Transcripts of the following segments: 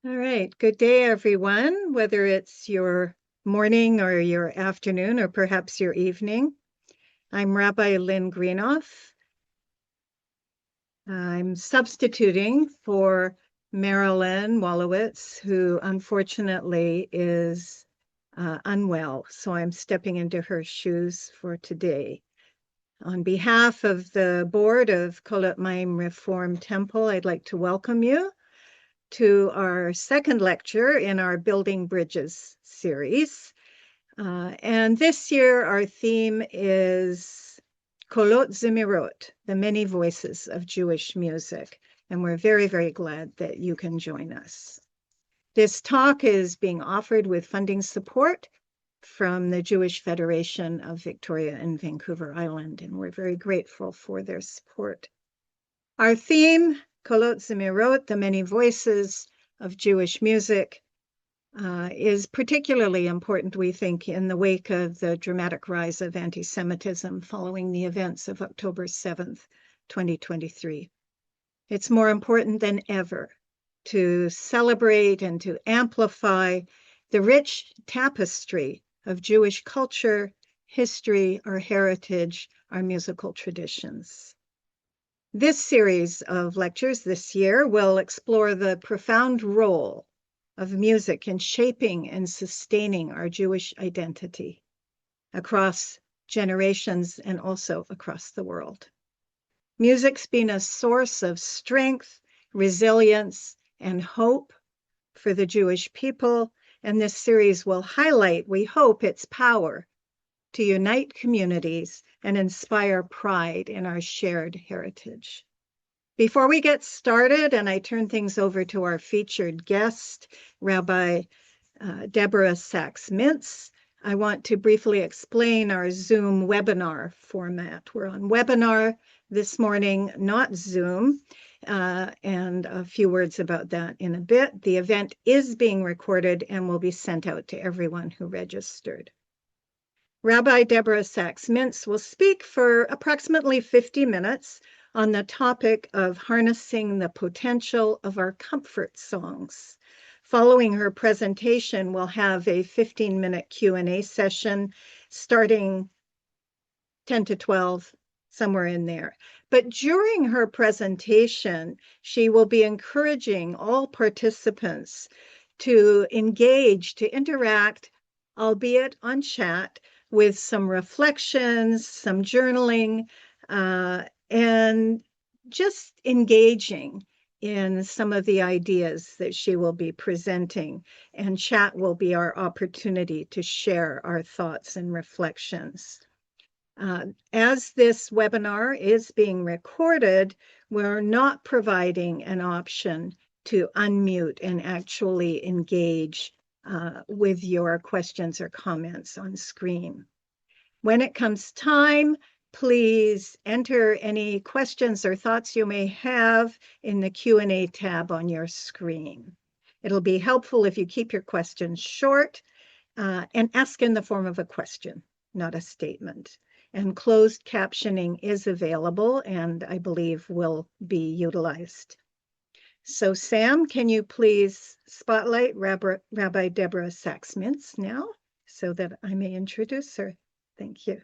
All right. Good day, everyone, whether it's your morning or your afternoon or perhaps your evening. I'm Rabbi Lynn Greenoff. I'm substituting for Marilyn Wallowitz, who unfortunately is unwell. So I'm stepping into her shoes for today. On behalf of the board of Kolot Maim Reform Temple, I'd like to welcome you to our second lecture in our Building Bridges series. And this year, our theme is Kolot Zemirot, the many voices of Jewish music. And we're very, very glad that you can join us. This talk is being offered with funding support from the Jewish Federation of Victoria and Vancouver Island, and we're very grateful for their support. Our theme, Kolot Zemirot, the many voices of Jewish music, is particularly important, we think, in the wake of the dramatic rise of anti-Semitism following the events of October 7th, 2023. It's more important than ever to celebrate and to amplify the rich tapestry of Jewish culture, history, our heritage, our musical traditions. This series of lectures this year will explore the profound role of music in shaping and sustaining our Jewish identity across generations and also across the world. Music's been a source of strength, resilience, and hope for the Jewish people, and this series will highlight, we hope, its power to unite communities and inspire pride in our shared heritage. Before we get started, and I turn things over to our featured guest, Rabbi Deborah Sacks Mintz, I want to briefly explain our Zoom webinar format. We're on webinar this morning, not Zoom, and a few words about that in a bit. The event is being recorded and will be sent out to everyone who registered. Rabbi Deborah Sacks Mintz will speak for approximately 50 minutes on the topic of harnessing the potential of our comfort songs. Following her presentation, we'll have a 15-minute Q&A session starting 10 to 12, somewhere in there. But during her presentation, she will be encouraging all participants to engage, to interact, albeit on chat, with some reflections, some journaling, and just engaging in some of the ideas that she will be presenting. And chat will be our opportunity to share our thoughts and reflections. As this webinar is being recorded, we're not providing an option to unmute and actually engage with your questions or comments on screen. When it comes time, please enter any questions or thoughts you may have in the Q&A tab on your screen. It'll be helpful if you keep your questions short and ask in the form of a question, not a statement. And closed captioning is available and I believe will be utilized. So Sam, can you please spotlight Rabbi Deborah Sacks Mintz now so that I may introduce her? Thank you.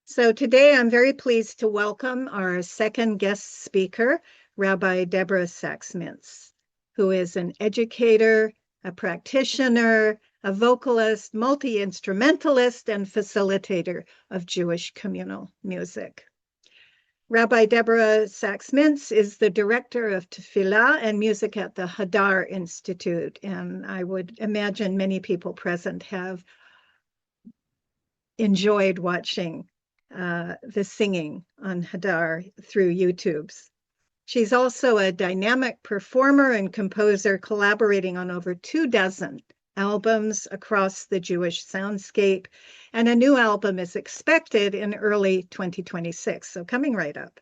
So today I'm very pleased to welcome our second guest speaker, Rabbi Deborah Sacks Mintz, who is an educator, a practitioner, a vocalist, multi-instrumentalist, and facilitator of Jewish communal music. Rabbi Deborah Sacks Mintz is the director of Tefillah and music at the Hadar Institute, and I would imagine many people present have enjoyed watching the singing on Hadar through YouTube's. She's also a dynamic performer and composer, collaborating on over 24 albums across the Jewish soundscape, and a new album is expected in early 2026, so coming right up.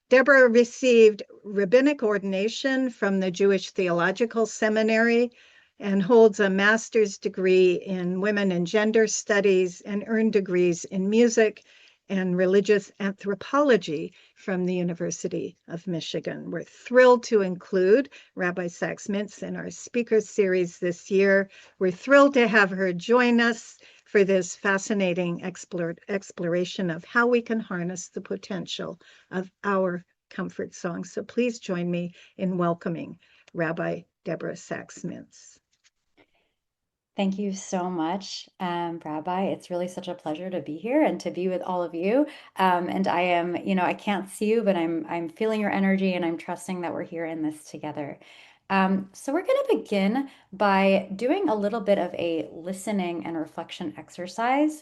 Deborah received rabbinic ordination from the Jewish Theological Seminary and holds a master's degree in women and gender studies and earned degrees in music and religious anthropology from the University of Michigan. We're thrilled to include Rabbi Sacks Mintz in our speaker series this year. We're thrilled to have her join us for this fascinating exploration of how we can harness the potential of our comfort songs. So please join me in welcoming Rabbi Deborah Sacks Mintz. Thank you so much, Rabbi. It's really such a pleasure to be here and to be with all of you. And I am, I can't see you, but I'm feeling your energy, and I'm trusting that we're here in this together. So we're going to begin by doing a little bit of a listening and reflection exercise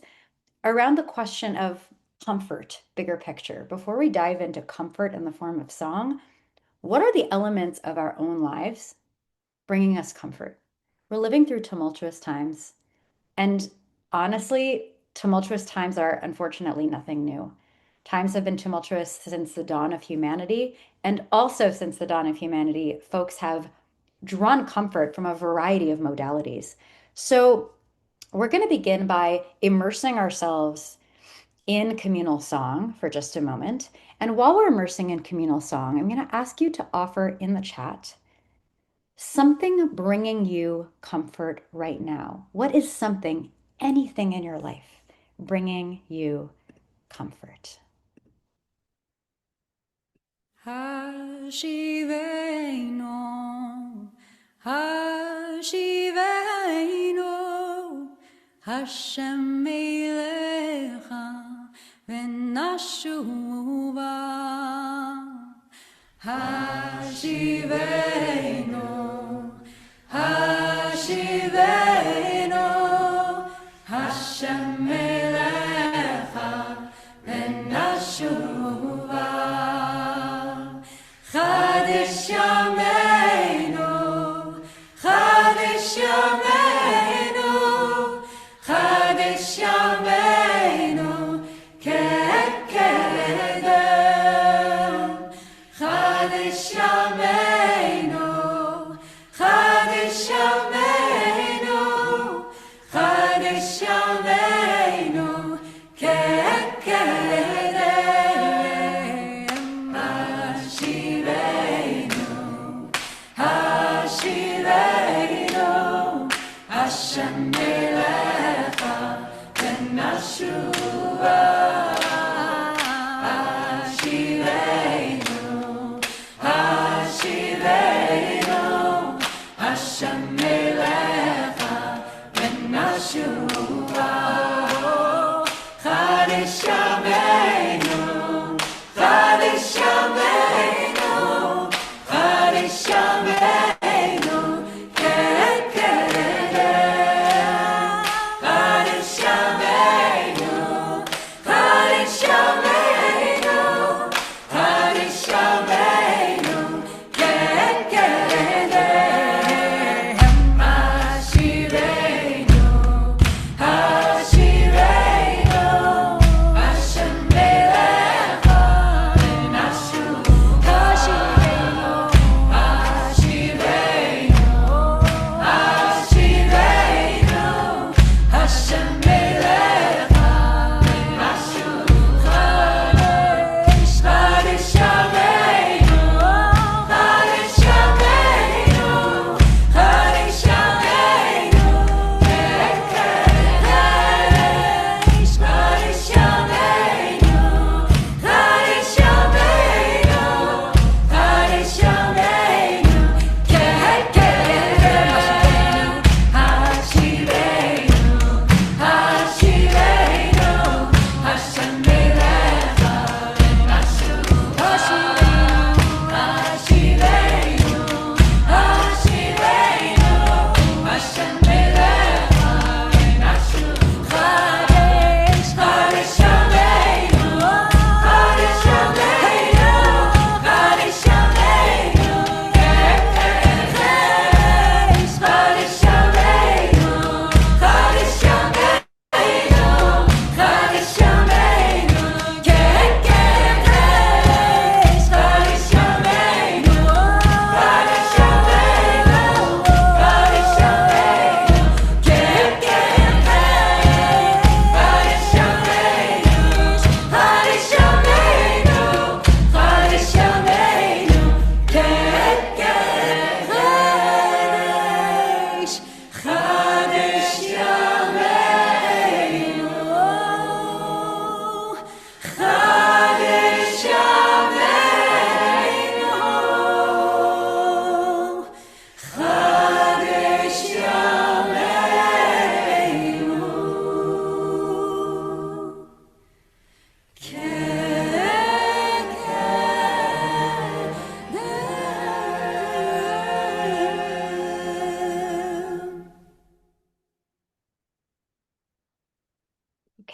around the question of comfort, bigger picture. Before we dive into comfort in the form of song, what are the elements of our own lives bringing us comfort? We're living through tumultuous times. And honestly, tumultuous times are unfortunately nothing new. Times have been tumultuous since the dawn of humanity. And also, since the dawn of humanity, folks have drawn comfort from a variety of modalities. So, we're going to begin by immersing ourselves in communal song for just a moment. And while we're immersing in communal song, I'm going to ask you to offer in the chat something bringing you comfort right now. What is something, anything in your life, bringing you comfort? Hashivenu, Hashivenu, Hashem Elecha v'nashuva. Hashivenu, Hashivenu, Hashem Elecha v'nashuva. Chadesh Yameinu, Chadesh Yameinu, Chadesh Yameinu, Kekedem. Chadesh Yameinu, Chadesh Yameinu, Chadesh Yameinu, Kekedem. Hashivenu, Hashem Elecha v'nashuva. Hashivenu,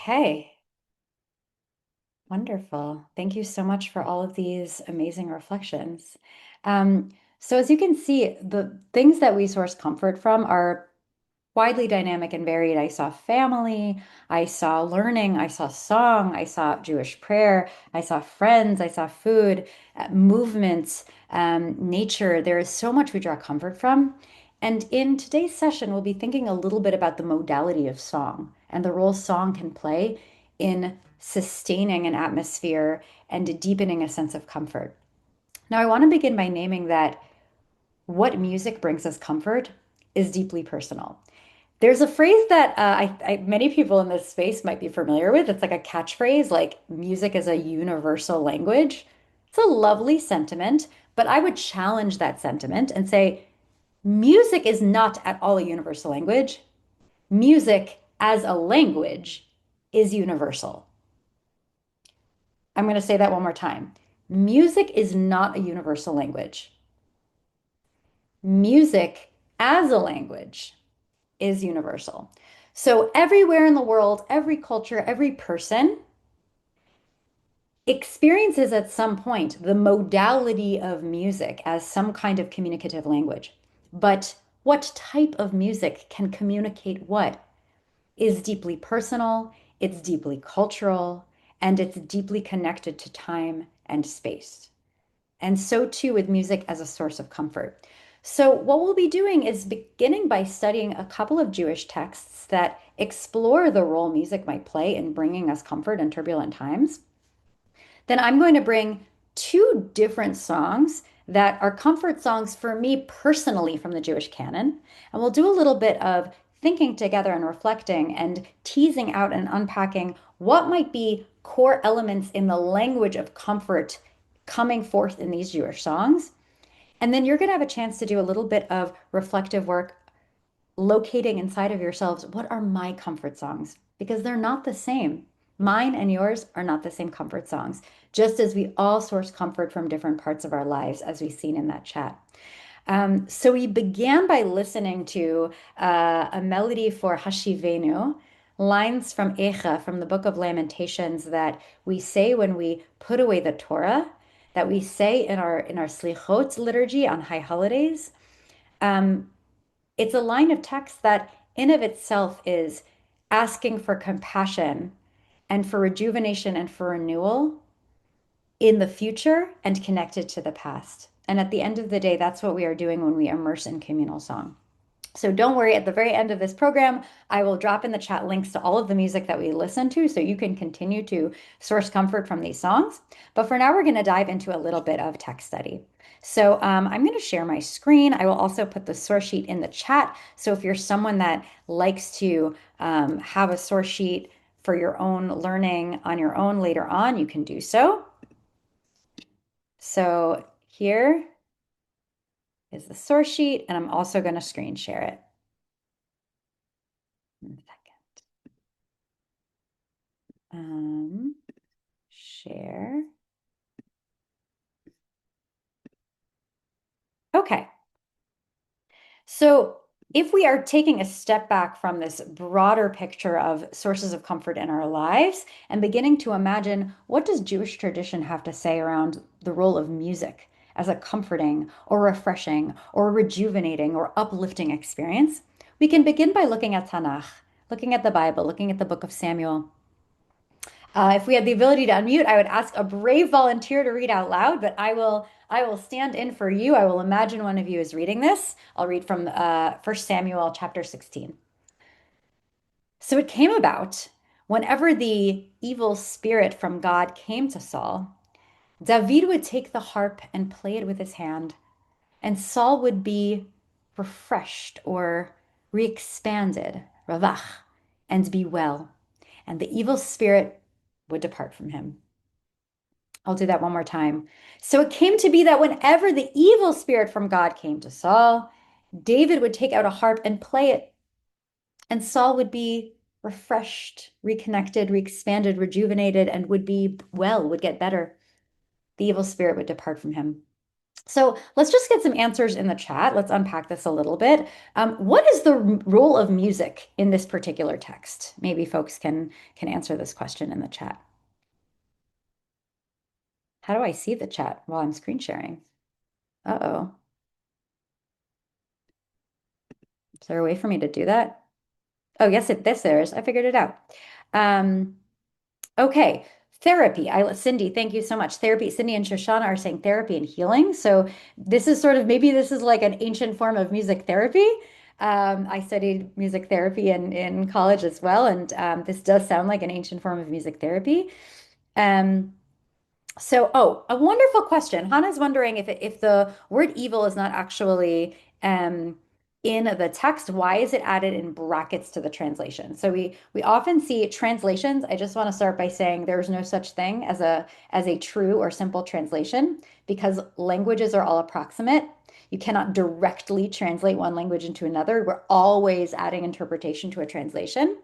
Okay. Wonderful. Thank you so much for all of these amazing reflections. So as you can see, the things that we source comfort from are widely dynamic and varied. I saw family, I saw learning, I saw song, I saw Jewish prayer, I saw friends, I saw food, movements, nature. There is so much we draw comfort from. And in today's session, we'll be thinking a little bit about the modality of song and the role song can play in sustaining an atmosphere and deepening a sense of comfort. Now, I want to begin by naming that what music brings us comfort is deeply personal. There's a phrase that many people in this space might be familiar with. It's like a catchphrase, like music is a universal language. It's a lovely sentiment, but I would challenge that sentiment and say music is not at all a universal language. Music as a language is universal. I'm going to say that one more time. Music is not a universal language. Music as a language is universal. So everywhere in the world, every culture, every person experiences at some point the modality of music as some kind of communicative language. But what type of music can communicate what is deeply personal, it's deeply cultural, and it's deeply connected to time and space. And so too with music as a source of comfort. So what we'll be doing is beginning by studying a couple of Jewish texts that explore the role music might play in bringing us comfort in turbulent times. Then I'm going to bring two different songs that are comfort songs for me personally from the Jewish canon. And we'll do a little bit of thinking together and reflecting and teasing out and unpacking what might be core elements in the language of comfort coming forth in these Jewish songs. And then you're going to have a chance to do a little bit of reflective work, locating inside of yourselves, what are my comfort songs? Because they're not the same. Mine and yours are not the same comfort songs, just as we all source comfort from different parts of our lives, as we've seen in that chat. So we began by listening to a melody for Hashivenu, lines from Echa, from the Book of Lamentations, that we say when we put away the Torah, that we say in our Slichot liturgy on high holidays. It's a line of text that in of itself is asking for compassion and for rejuvenation and for renewal in the future and connected to the past. And at the end of the day, that's what we are doing when we immerse in communal song. So don't worry, at the very end of this program, I will drop in the chat links to all of the music that we listen to so you can continue to source comfort from these songs. But for now, we're going to dive into a little bit of text study. So I'm going to share my screen. I will also put the source sheet in the chat. So if you're someone that likes to have a source sheet for your own learning on your own later on, you can do so. So here is the source sheet, and I'm also going to screen share it. In a second. Share. Okay. So if we are taking a step back from this broader picture of sources of comfort in our lives and beginning to imagine, what does Jewish tradition have to say around the role of music as a comforting or refreshing or rejuvenating or uplifting experience, we can begin by looking at Tanakh, looking at the Bible, looking at the book of Samuel. If we had the ability to unmute, I would ask a brave volunteer to read out loud, but I will stand in for you. I will imagine one of you is reading this. I'll read from 1 Samuel chapter 16. So it came about, whenever the evil spirit from God came to Saul, David would take the harp and play it with his hand, and Saul would be refreshed or re-expanded, ravach, and be well, and the evil spirit would depart from him. I'll do that one more time. So it came to be that whenever the evil spirit from God came to Saul, David would take out a harp and play it, and Saul would be refreshed, reconnected, re-expanded, rejuvenated, and would be well, would get better. The evil spirit would depart from him. So let's just get some answers in the chat. Let's unpack this a little bit. What is the role of music in this particular text? Maybe folks can answer this question in the chat. How do I see the chat while I'm screen sharing? Uh-oh. Is there a way for me to do that? Oh, yes, this there is. I figured it out. Okay, therapy. Cindy, thank you so much. Therapy. Cindy and Shoshana are saying therapy and healing. So this is sort of maybe this is like an ancient form of music therapy. I studied music therapy in college as well, and this does sound like an ancient form of music therapy. Um, oh, a wonderful question. Hannah's wondering if the word evil is not actually in the text, why is it added in brackets to the translation? So we often see translations. I just want to start by saying there's no such thing as a true or simple translation because languages are all approximate. You cannot directly translate one language into another. We're always adding interpretation to a translation.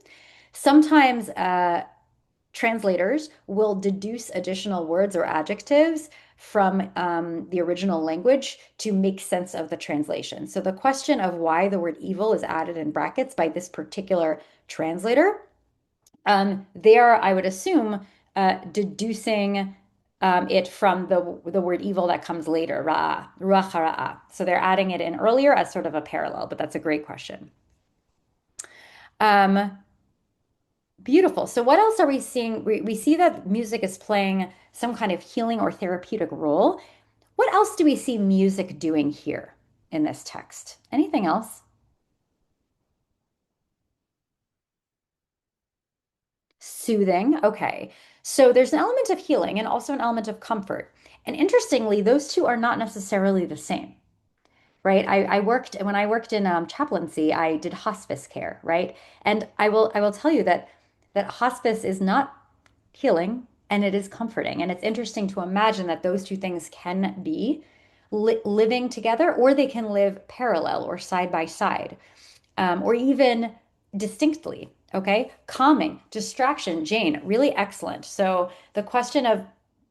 Sometimes translators will deduce additional words or adjectives from the original language to make sense of the translation. So the question of why the word evil is added in brackets by this particular translator, they are, I would assume, deducing it from the word evil that comes later, ra'a, ruach hara'a. So they're adding it in earlier as sort of a parallel, but that's a great question. Beautiful. So what else are we seeing? We see that music is playing some kind of healing or therapeutic role. What else do we see music doing here in this text? Anything else? Soothing. Okay. So there's an element of healing and also an element of comfort. And interestingly, those two are not necessarily the same, right? When I worked in chaplaincy, I did hospice care, right? And I will tell you that hospice is not healing and it is comforting. And it's interesting to imagine that those two things can be living together or they can live parallel or side by side or even distinctly. Okay. Calming, distraction, Jane, really excellent. So the question of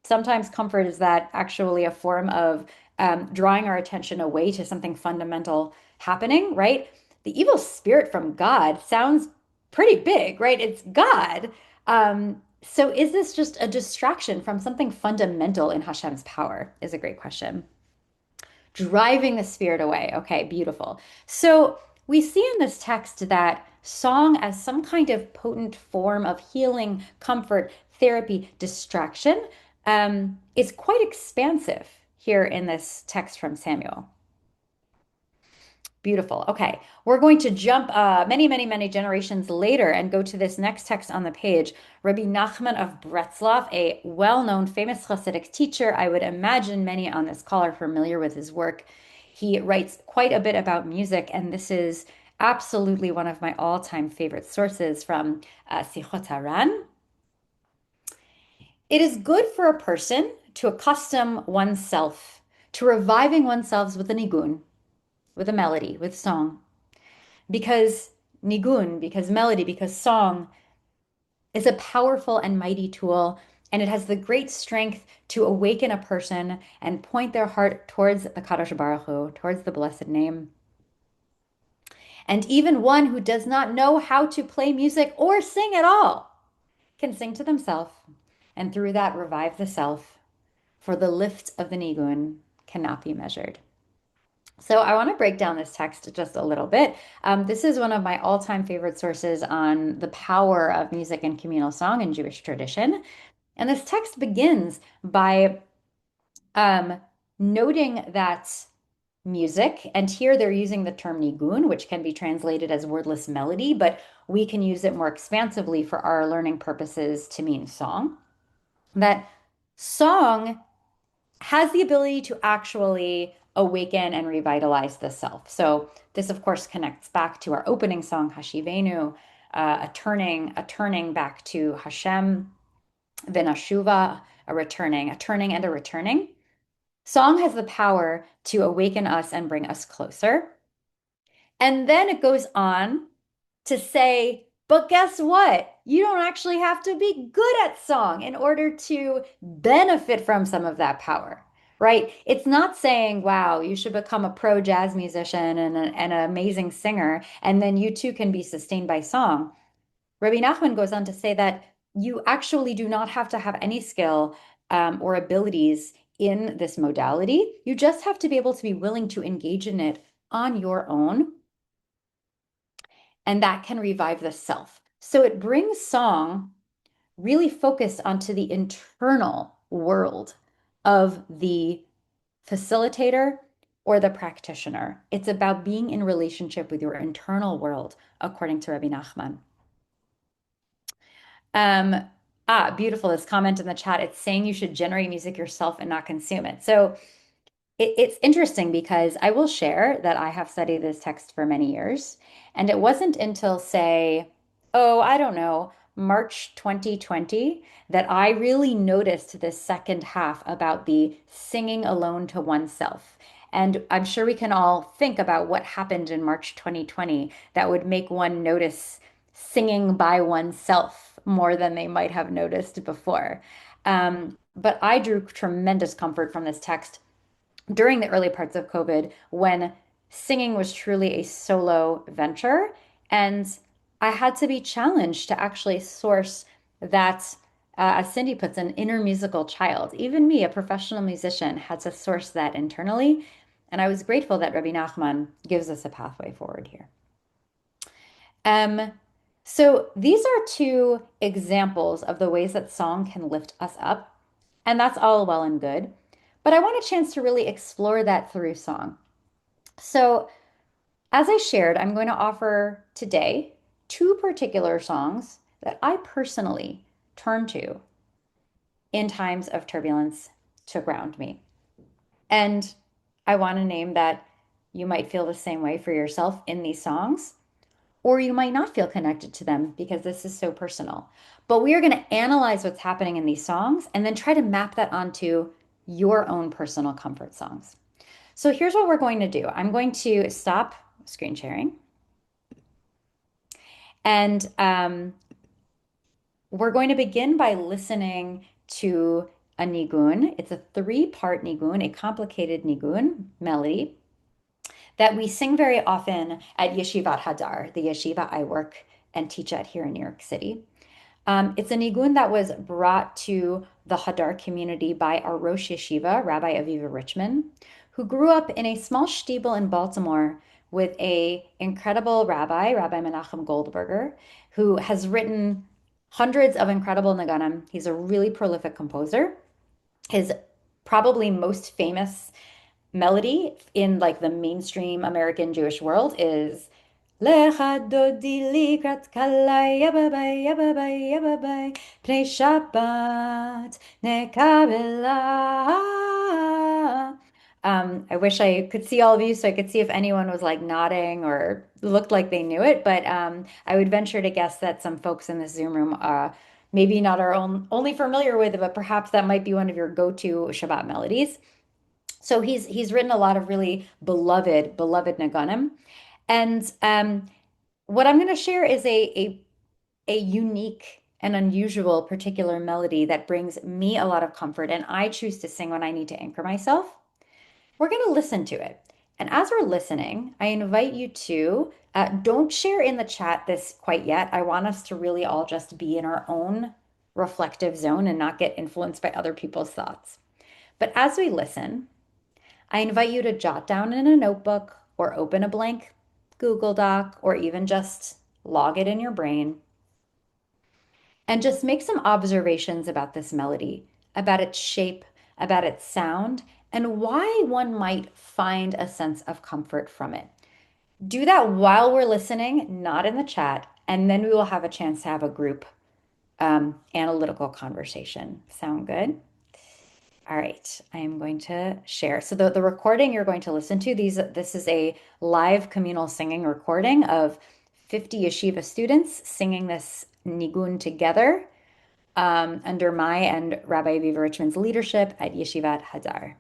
sometimes comfort is that actually a form of drawing our attention away to something fundamental happening, right? The evil spirit from God sounds pretty big, right? It's God. So is this just a distraction from something fundamental in Hashem's power? Is a great question. Driving the spirit away. Okay, beautiful. So we see in this text that song as some kind of potent form of healing, comfort, therapy, distraction is quite expansive here in this text from Samuel. Beautiful. Okay, we're going to jump many, many, many generations later and go to this next text on the page. Rabbi Nachman of Bretzlav, a well-known, famous Hasidic teacher. I would imagine many on this call are familiar with his work. He writes quite a bit about music, and this is absolutely one of my all-time favorite sources from Sichot Haran. It is good for a person to accustom oneself to reviving oneself with a nigun, with a melody, with song. Because nigun, because melody, because song is a powerful and mighty tool, and it has the great strength to awaken a person and point their heart towards the Kadosh Baruch Hu, towards the blessed name. And even one who does not know how to play music or sing at all can sing to themselves, and through that revive the self, for the lift of the nigun cannot be measured. So I want to break down this text just a little bit. This is one of my all-time favorite sources on the power of music and communal song in Jewish tradition. And this text begins by noting that music, and here they're using the term nigun, which can be translated as wordless melody, but we can use it more expansively for our learning purposes to mean song. That song has the ability to actually awaken and revitalize the self. So this, of course, connects back to our opening song, Hashivenu, a turning back to Hashem, Venashuva, a returning and a returning. Song has the power to awaken us and bring us closer. And then it goes on to say, but guess what? You don't actually have to be good at song in order to benefit from some of that power, right? It's not saying, wow, you should become a pro jazz musician and an amazing singer, and then you too can be sustained by song. Rabbi Nachman goes on to say that you actually do not have to have any skill or abilities in this modality. You just have to be able to be willing to engage in it on your own, and that can revive the self. So it brings song really focused onto the internal world of the facilitator or the practitioner. It's about being in relationship with your internal world, according to Rabbi Nachman. Beautiful. This comment in the chat, it's saying you should generate music yourself and not consume it. So it's interesting because I will share that I have studied this text for many years. And it wasn't until, say, oh, I don't know, March 2020, that I really noticed this second half about the singing alone to oneself. And I'm sure we can all think about what happened in March 2020 that would make one notice singing by oneself more than they might have noticed before. But I drew tremendous comfort from this text during the early parts of COVID when singing was truly a solo venture. And I had to be challenged to actually source that, as Cindy puts, an inner musical child. Even me, a professional musician, had to source that internally. And I was grateful that Rabbi Nachman gives us a pathway forward here. Um, so these are two examples of the ways that song can lift us up. And that's all well and good. But I want a chance to really explore that through song. So, as I shared, I'm going to offer today two particular songs that I personally turn to in times of turbulence to ground me. And I want to name that you might feel the same way for yourself in these songs, or you might not feel connected to them because this is so personal. But we are going to analyze what's happening in these songs and then try to map that onto your own personal comfort songs. So here's what we're going to do. I'm going to stop screen sharing. And we're going to begin by listening to a nigun. It's a three-part nigun, a complicated nigun melody that we sing very often at Yeshivat Hadar, the yeshiva I work and teach at here in New York City. It's a nigun that was brought to the Hadar community by our Rosh Yeshiva, Rabbi Aviva Richman, who grew up in a small shtibel in Baltimore with a incredible rabbi, Rabbi Menachem Goldberger, who has written hundreds of incredible naganim. He's a really prolific composer. His probably most famous melody in like the mainstream American Jewish world is Lecha dodi likrat kalai yababai yababai yababai pnei Shabbat nekabela. I wish I could see all of you so I could see if anyone was like nodding or looked like they knew it, but I would venture to guess that some folks in this Zoom room maybe not are only familiar with it, but perhaps that might be one of your go-to Shabbat melodies. So he's written a lot of really beloved naganim, and what I'm going to share is a unique and unusual particular melody that brings me a lot of comfort, and I choose to sing when I need to anchor myself. We're going to listen to it, and as we're listening, I invite you to don't share in the chat this quite yet. I want us to really all just be in our own reflective zone and not get influenced by other people's thoughts. But as we listen, I invite you to jot down in a notebook or open a blank Google Doc or even just log it in your brain and just make some observations about this melody, about its shape, about its sound, and why one might find a sense of comfort from it. Do that while we're listening, not in the chat, and then we will have a chance to have a group analytical conversation. Sound good? All right, I am going to share. So the recording you're going to listen to, this is a live communal singing recording of 50 yeshiva students singing this nigun together under my and Rabbi Aviva Richman's leadership at Yeshivat Hadar.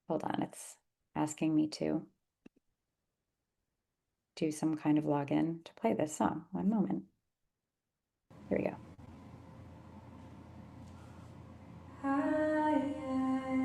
Hold on, it's asking me to. do some kind of login to play this song. One moment. Here we go. Ay, ay,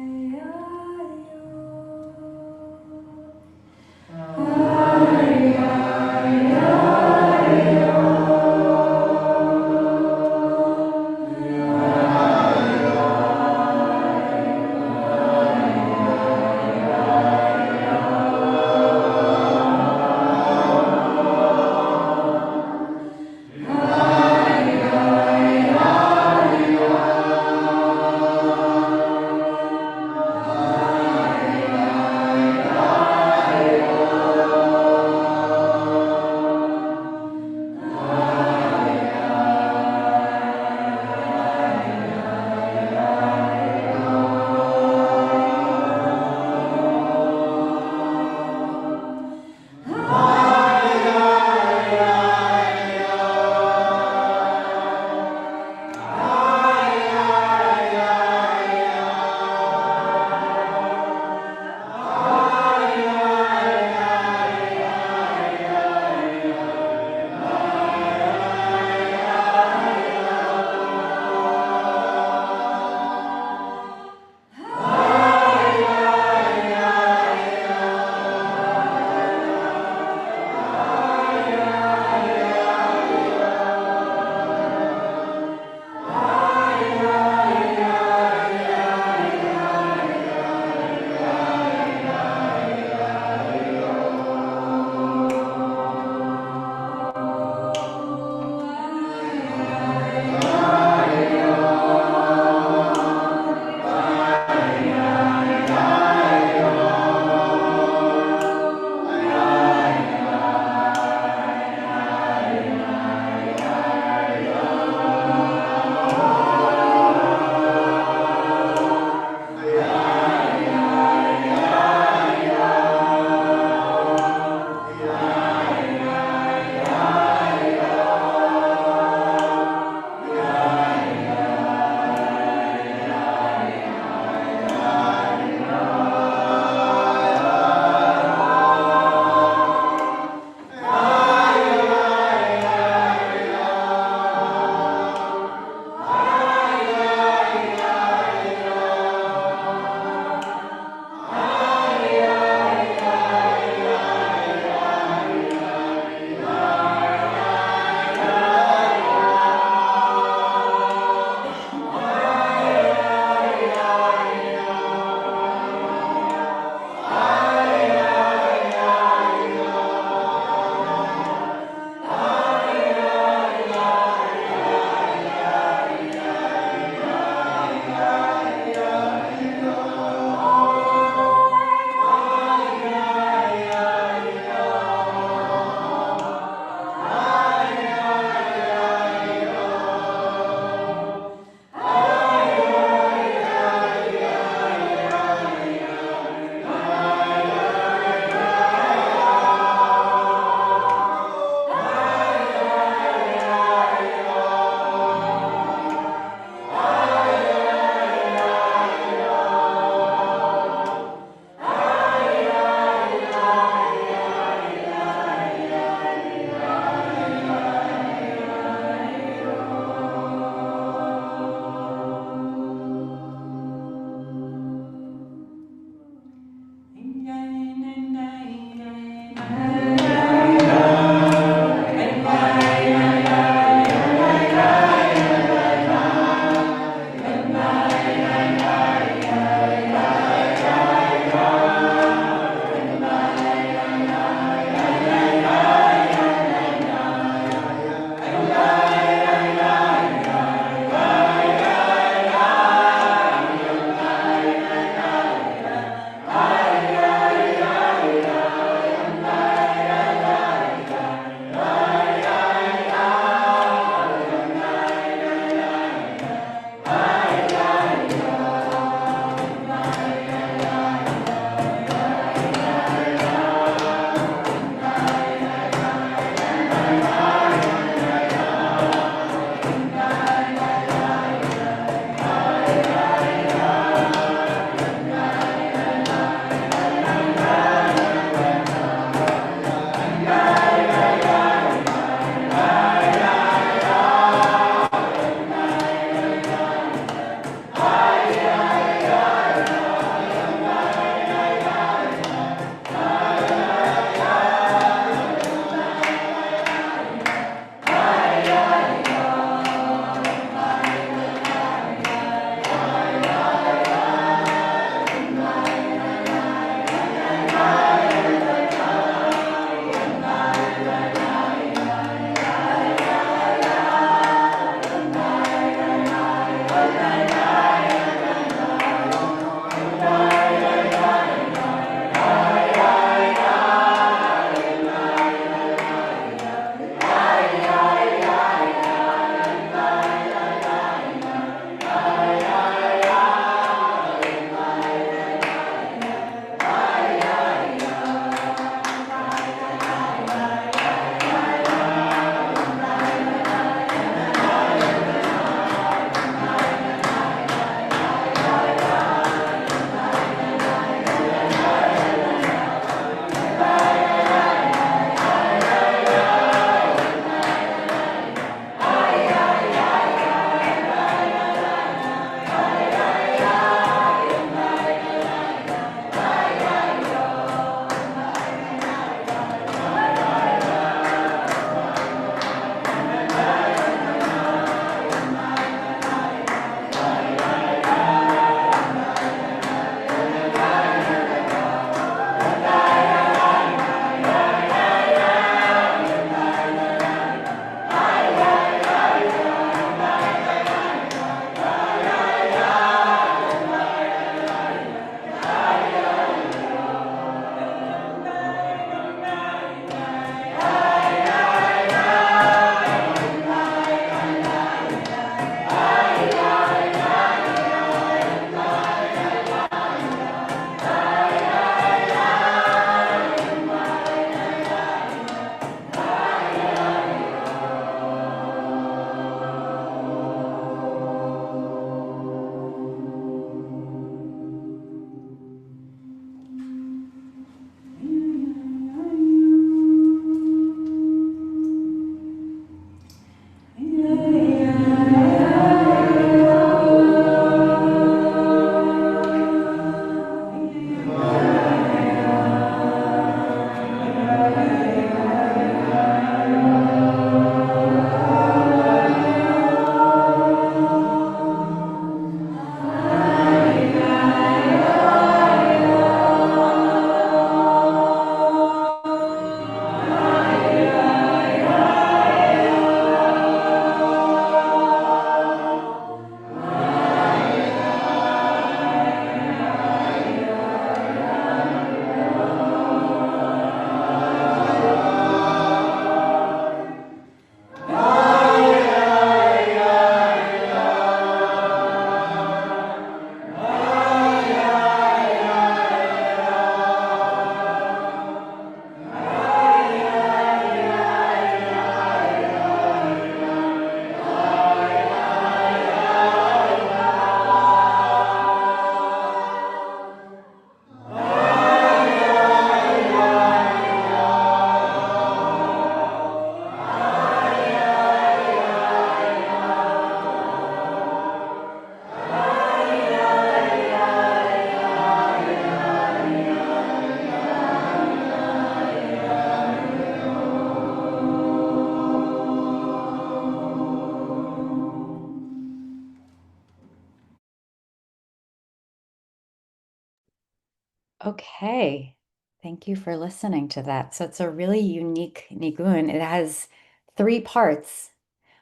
Okay. Thank you for listening to that. So it's a really unique nigun. It has three parts,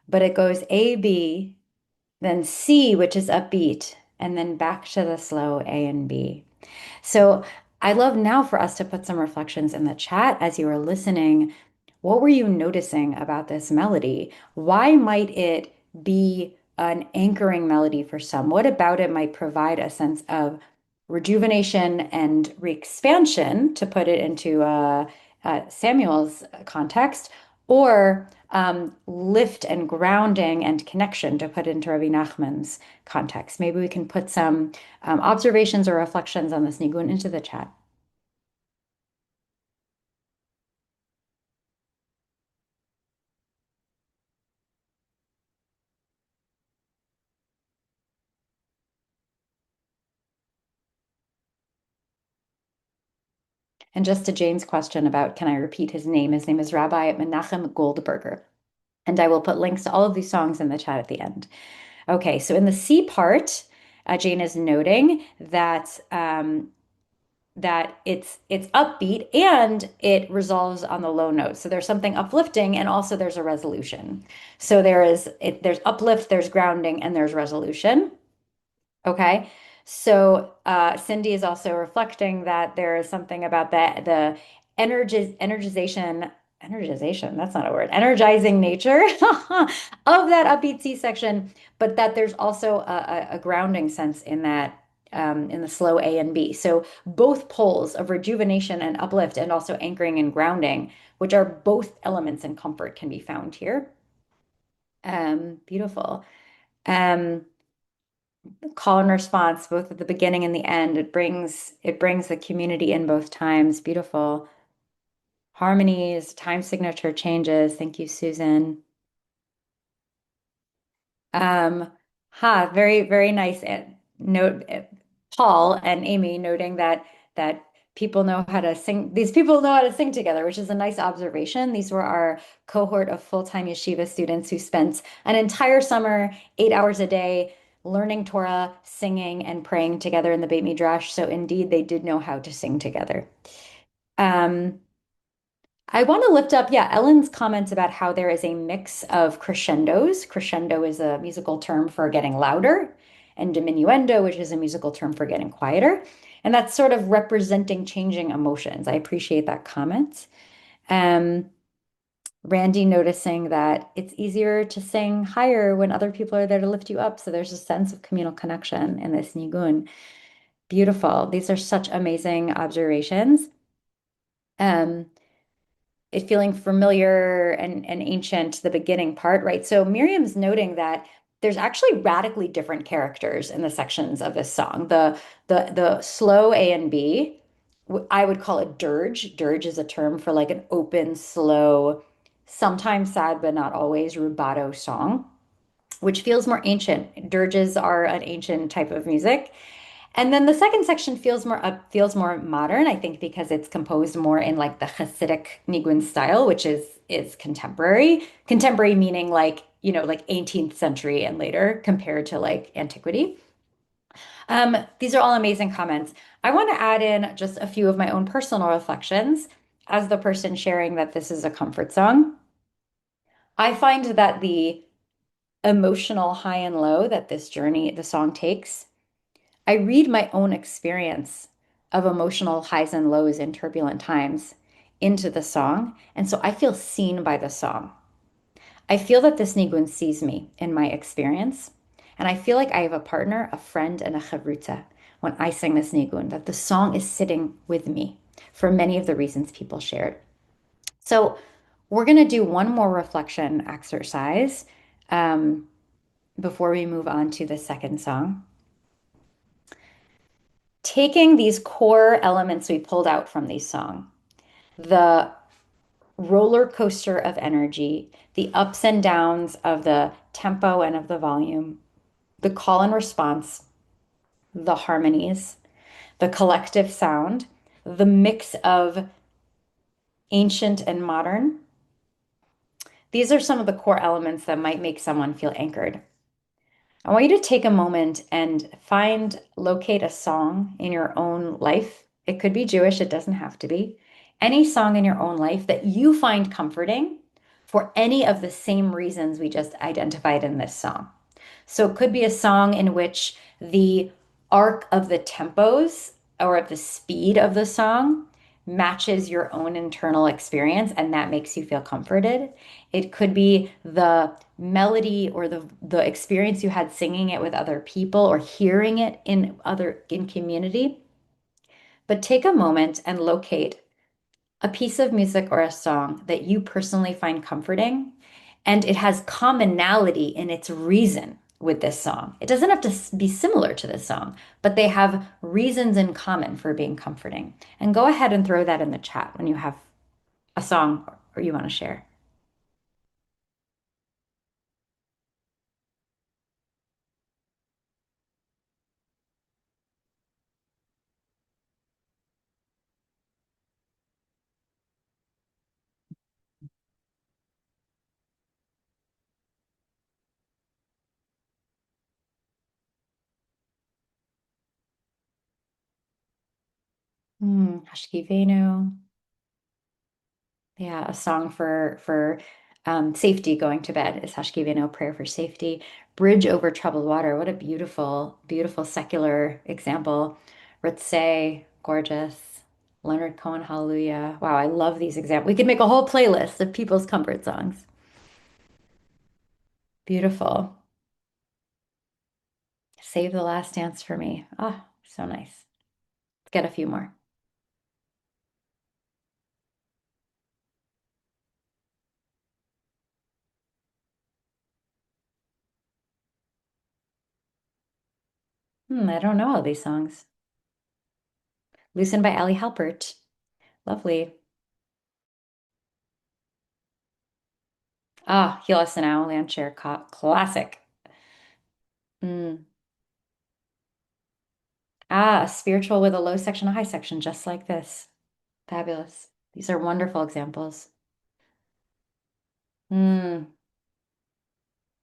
but it goes A, B, then C, which is upbeat, and then back to the slow A and B. So I'd love now for us to put some reflections in the chat as you were listening. What were you noticing about this melody? Why might it be an anchoring melody for some? What about it might provide a sense of rejuvenation and re-expansion, to put it into Samuel's context, or lift and grounding and connection, to put into Rabbi Nachman's context? Maybe we can put some observations or reflections on this nigun into the chat. And just to Jane's question about, can I repeat his name? His name is Rabbi Menachem Goldberger. And I will put links to all of these songs in the chat at the end. Okay, so in the C part, Jane is noting that that it's upbeat and it resolves on the low note. So there's something uplifting and also there's a resolution. So there's uplift, there's grounding, and there's resolution. Okay. So Cindy is also reflecting that there is something about the energization, that's not a word, energizing nature of that upbeat C section, but that there's also a grounding sense in that, in the slow A and B. So both poles of rejuvenation and uplift, and also anchoring and grounding, which are both elements in comfort, can be found here. Beautiful. Call and response, both at the beginning and the end. It brings the community in both times. Beautiful. Harmonies, time signature changes. Thank you, Susan. Very, very nice note. Paul and Amy noting that people know how to sing. These people know how to sing together, which is a nice observation. These were our cohort of full-time yeshiva students who spent an entire summer, 8 hours a day, learning Torah, singing, and praying together in the Beit Midrash. So indeed, they did know how to sing together. I want to lift up, yeah, Ellen's comments about how there is a mix of crescendos. Crescendo is a musical term for getting louder, and diminuendo, which is a musical term for getting quieter. And that's sort of representing changing emotions. I appreciate that comment. Randy noticing that it's easier to sing higher when other people are there to lift you up. So there's a sense of communal connection in this nigun. Beautiful. These are such amazing observations. It feeling familiar and ancient, the beginning part, right? So Miriam's noting that there's actually radically different characters in the sections of this song. The slow A and B, I would call it dirge. Dirge is a term for like an open, slow, sometimes sad, but not always rubato song, which feels more ancient. Dirges are an ancient type of music. And then the second section feels more modern, I think, because it's composed more in like the Hasidic nigun style, which is contemporary. Contemporary meaning like, like 18th century and later compared to like antiquity. These are all amazing comments. I want to add in just a few of my own personal reflections as the person sharing that this is a comfort song. I find that the emotional high and low that the song takes, I read my own experience of emotional highs and lows in turbulent times into the song. And so I feel seen by the song. I feel that this nigun sees me in my experience. And I feel like I have a partner, a friend, and a chavruta when I sing this nigun, that the song is sitting with me for many of the reasons people shared. So we're going to do one more reflection exercise before we move on to the second song. Taking these core elements we pulled out from this song, the roller coaster of energy, the ups and downs of the tempo and of the volume, the call and response, the harmonies, the collective sound, the mix of ancient and modern. These are some of the core elements that might make someone feel anchored. I want you to take a moment and locate a song in your own life It could be Jewish, it doesn't have to be. Any song in your own life that you find comforting for any of the same reasons we just identified in this song. So it could be a song in which the arc of the tempos or of the speed of the song matches your own internal experience and that makes you feel comforted. It could be the melody or the experience you had singing it with other people or hearing it in community. But take a moment and locate a piece of music or a song that you personally find comforting, and it has commonality in its reason with this song. It doesn't have to be similar to this song, but they have reasons in common for being comforting. And go ahead and throw that in the chat when you have a song or you want to share. Hashkivenu. Yeah, a song for safety going to bed is Hashkivenu, prayer for safety. Bridge over troubled water. What a beautiful, beautiful secular example. Ritzay, gorgeous. Leonard Cohen, Hallelujah. Wow, I love these examples. We could make a whole playlist of people's comfort songs. Beautiful. Save the last dance for me. Oh, so nice. Let's get a few more. I don't know all these songs. Loosened by Ali Halpert. Lovely. Ah, Heal Us Now, Landshare, classic. Mm. Ah, a spiritual with a low section, a high section, just like this. Fabulous. These are wonderful examples. Mm.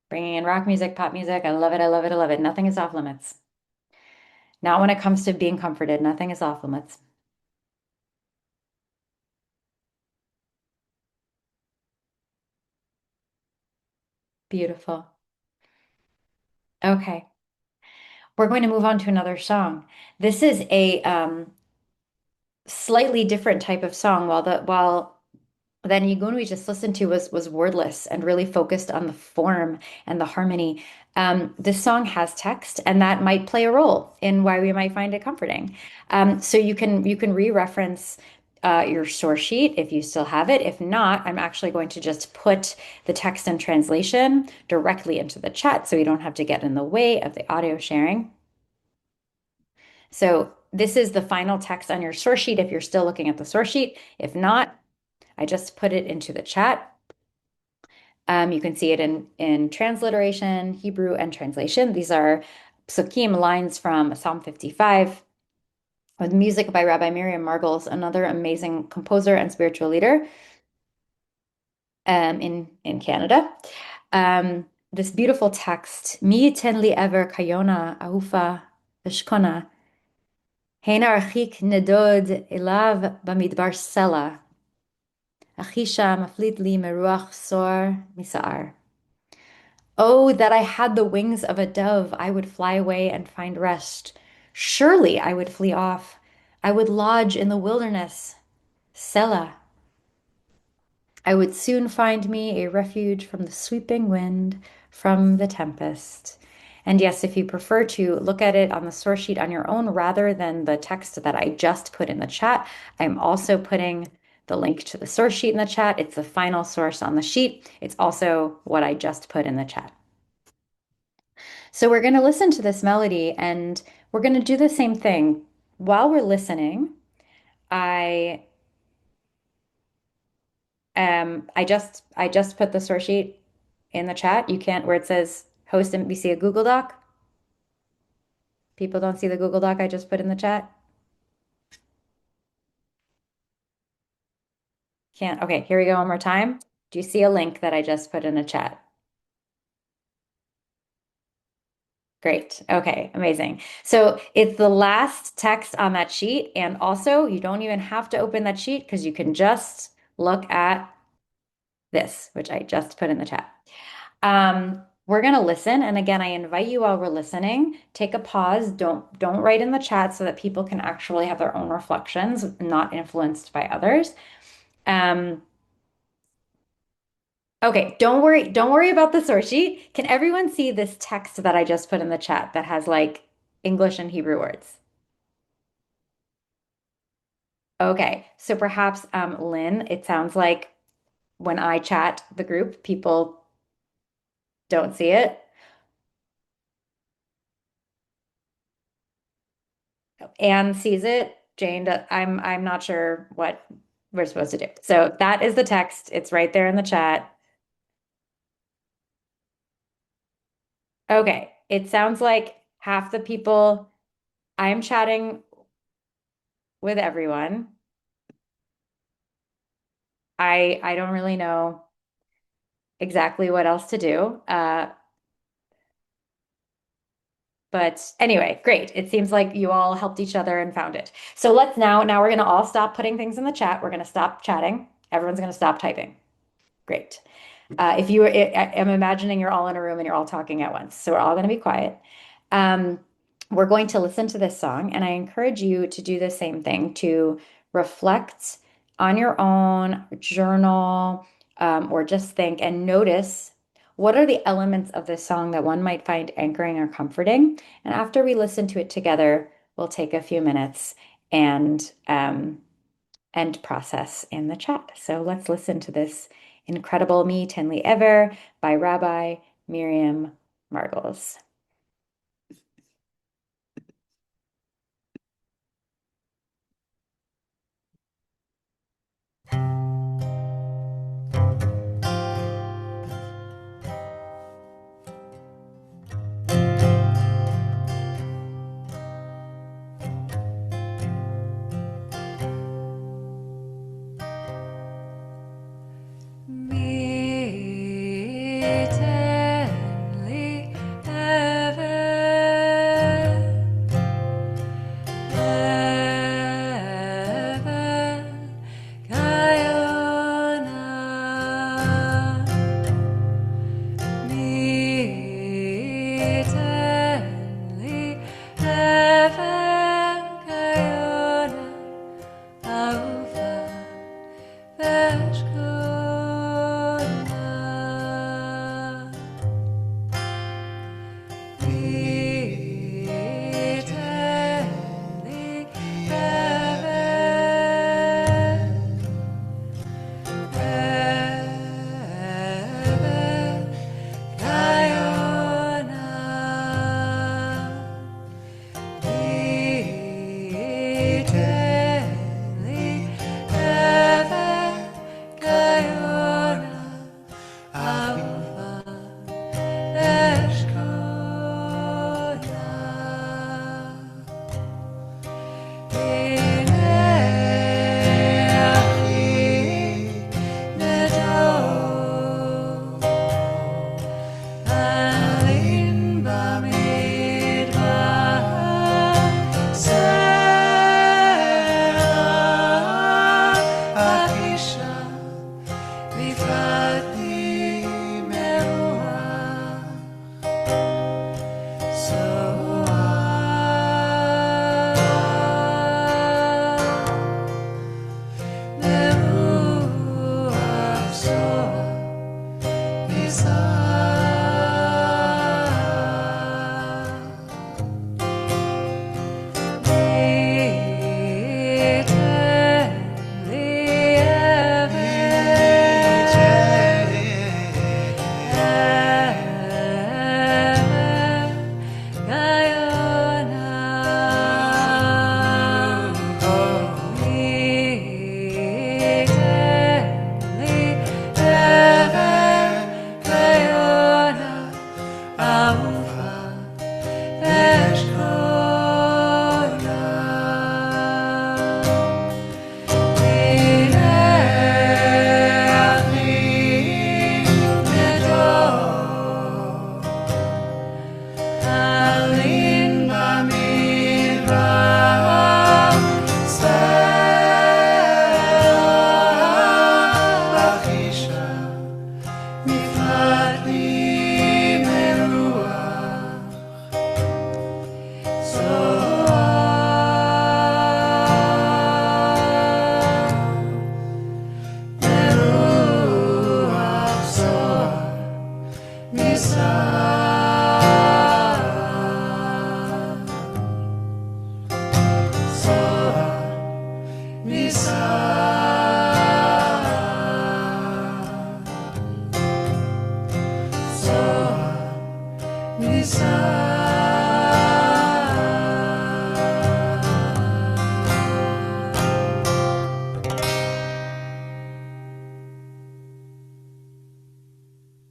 Bringing in rock music, pop music. I love it. I love it. I love it. Nothing is off limits. Not when it comes to being comforted. Nothing is off limits. Beautiful. Okay. We're going to move on to another song. This is a slightly different type of song. While the Nigun we just listened to was wordless and really focused on the form and the harmony. This song has text, and that might play a role in why we might find it comforting. So you can re-reference your source sheet if you still have it. If not, I'm actually going to just put the text and translation directly into the chat so you don't have to get in the way of the audio sharing. So this is the final text on your source sheet if you're still looking at the source sheet. If not, I just put it into the chat. You can see it in transliteration, Hebrew, and translation. These are psukim, lines from Psalm 55, with music by Rabbi Miriam Margles, another amazing composer and spiritual leader in Canada. This beautiful text, Mi ten li ever kayona ahufa v'shkona, Hein archik nedod elav bamidbar sela, Achisha maflit li meruach sor misa'ar. Oh, that I had the wings of a dove, I would fly away and find rest. Surely I would flee off. I would lodge in the wilderness. Selah. I would soon find me a refuge from the sweeping wind, from the tempest. And yes, if you prefer to look at it on the source sheet on your own rather than the text that I just put in the chat, I'm also putting the link to the source sheet in the chat. It's the final source on the sheet. It's also what I just put in the chat. So we're going to listen to this melody and we're going to do the same thing. While we're listening, I I just put the source sheet in the chat. You can't where it says host and we see a Google Doc. People don't see the Google Doc I just put in the chat. Can't. Okay, here we go one more time. Do you see a link that I just put in the chat? Great. Okay, amazing. So it's the last text on that sheet. And also, you don't even have to open that sheet because you can just look at this, which I just put in the chat. We're going to listen. And again, I invite you while we're listening, take a pause. Don't write in the chat so that people can actually have their own reflections, not influenced by others. Um, okay, don't worry about the source sheet. Can everyone see this text that I just put in the chat that has like English and Hebrew words? Okay, so perhaps Lynn, it sounds like when I chat the group, people don't see it. Anne sees it. Jane, I'm not sure what we're supposed to do. So that is the text. It's right there in the chat. Okay, it sounds like half the people I'm chatting with everyone. I don't really know exactly what else to do. But anyway, great. It seems like you all helped each other and found it. So now we're going to all stop putting things in the chat. We're going to stop chatting. Everyone's going to stop typing. Great. If you, I'm imagining you're all in a room and you're all talking at once. So we're all going to be quiet. We're going to listen to this song, and I encourage you to do the same thing, to reflect on your own, journal, or just think and notice what are the elements of this song that one might find anchoring or comforting. And after we listen to it together, we'll take a few minutes and process in the chat. So let's listen to this incredible Me Tenli Ever by Rabbi Miriam Margles.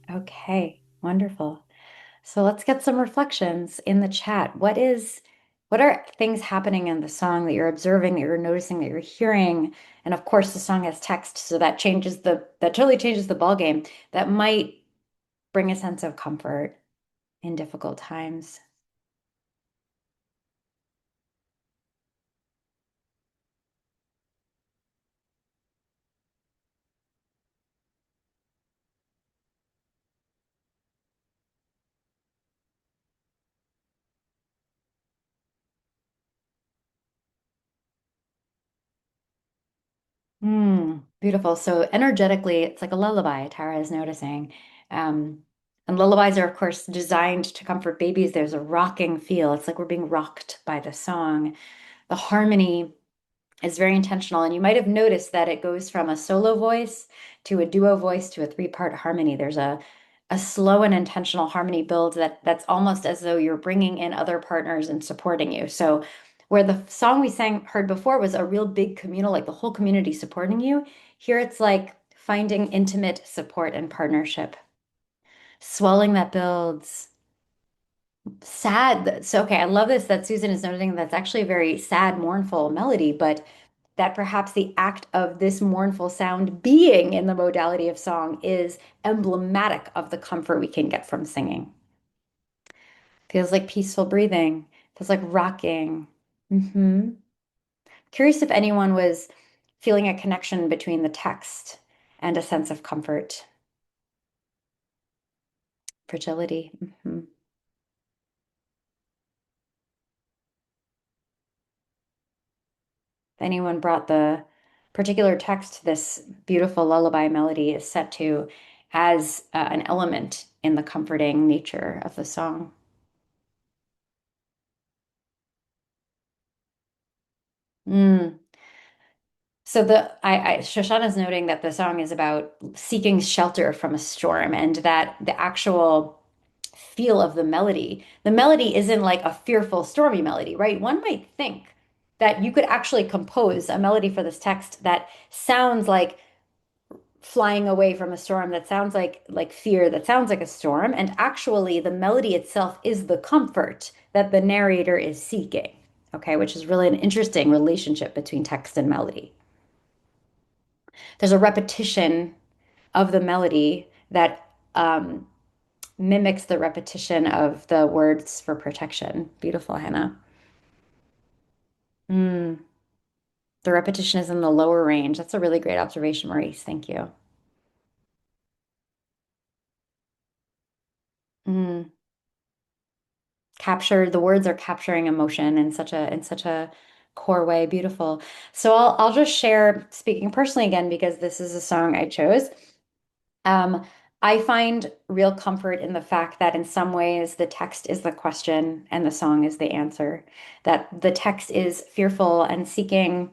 Okay, wonderful. So let's get some reflections in the chat. What are things happening in the song that you're observing, that you're noticing, that you're hearing? And of course, the song has text, so that totally changes the ball game. That might bring a sense of comfort in difficult times. Beautiful. So energetically, it's like a lullaby, Tara is noticing. Um, and lullabies are, of course, designed to comfort babies. There's a rocking feel. It's like we're being rocked by the song. The harmony is very intentional. And you might have noticed that it goes from a solo voice to a duo voice to a three-part harmony. There's a slow and intentional harmony build that's almost as though you're bringing in other partners and supporting you. So where the song we heard before was a real big communal, like the whole community supporting you, here it's like finding intimate support and partnership. Swelling that builds. Sad. So, okay, I love this that Susan is noting that's actually a very sad, mournful melody, but that perhaps the act of this mournful sound being in the modality of song is emblematic of the comfort we can get from singing. Feels like peaceful breathing, feels like rocking. Curious if anyone was feeling a connection between the text and a sense of comfort, fragility. If anyone brought the particular text this beautiful lullaby melody is set to as an element in the comforting nature of the song. Mm. So Shoshana's noting that the song is about seeking shelter from a storm, and that the actual feel of the melody isn't like a fearful, stormy melody, right? One might think that you could actually compose a melody for this text that sounds like flying away from a storm, that sounds like fear, that sounds like a storm, and actually the melody itself is the comfort that the narrator is seeking. Okay, which is really an interesting relationship between text and melody. There's a repetition of the melody that mimics the repetition of the words for protection. Beautiful, Hannah. Mm. The repetition is in the lower range. That's a really great observation, Maurice. Thank you. Mm. The words are capturing emotion in such a core way. Beautiful. So I'll just share, speaking personally again, because this is a song I chose. Um, I find real comfort in the fact that in some ways the text is the question and the song is the answer. That the text is fearful and seeking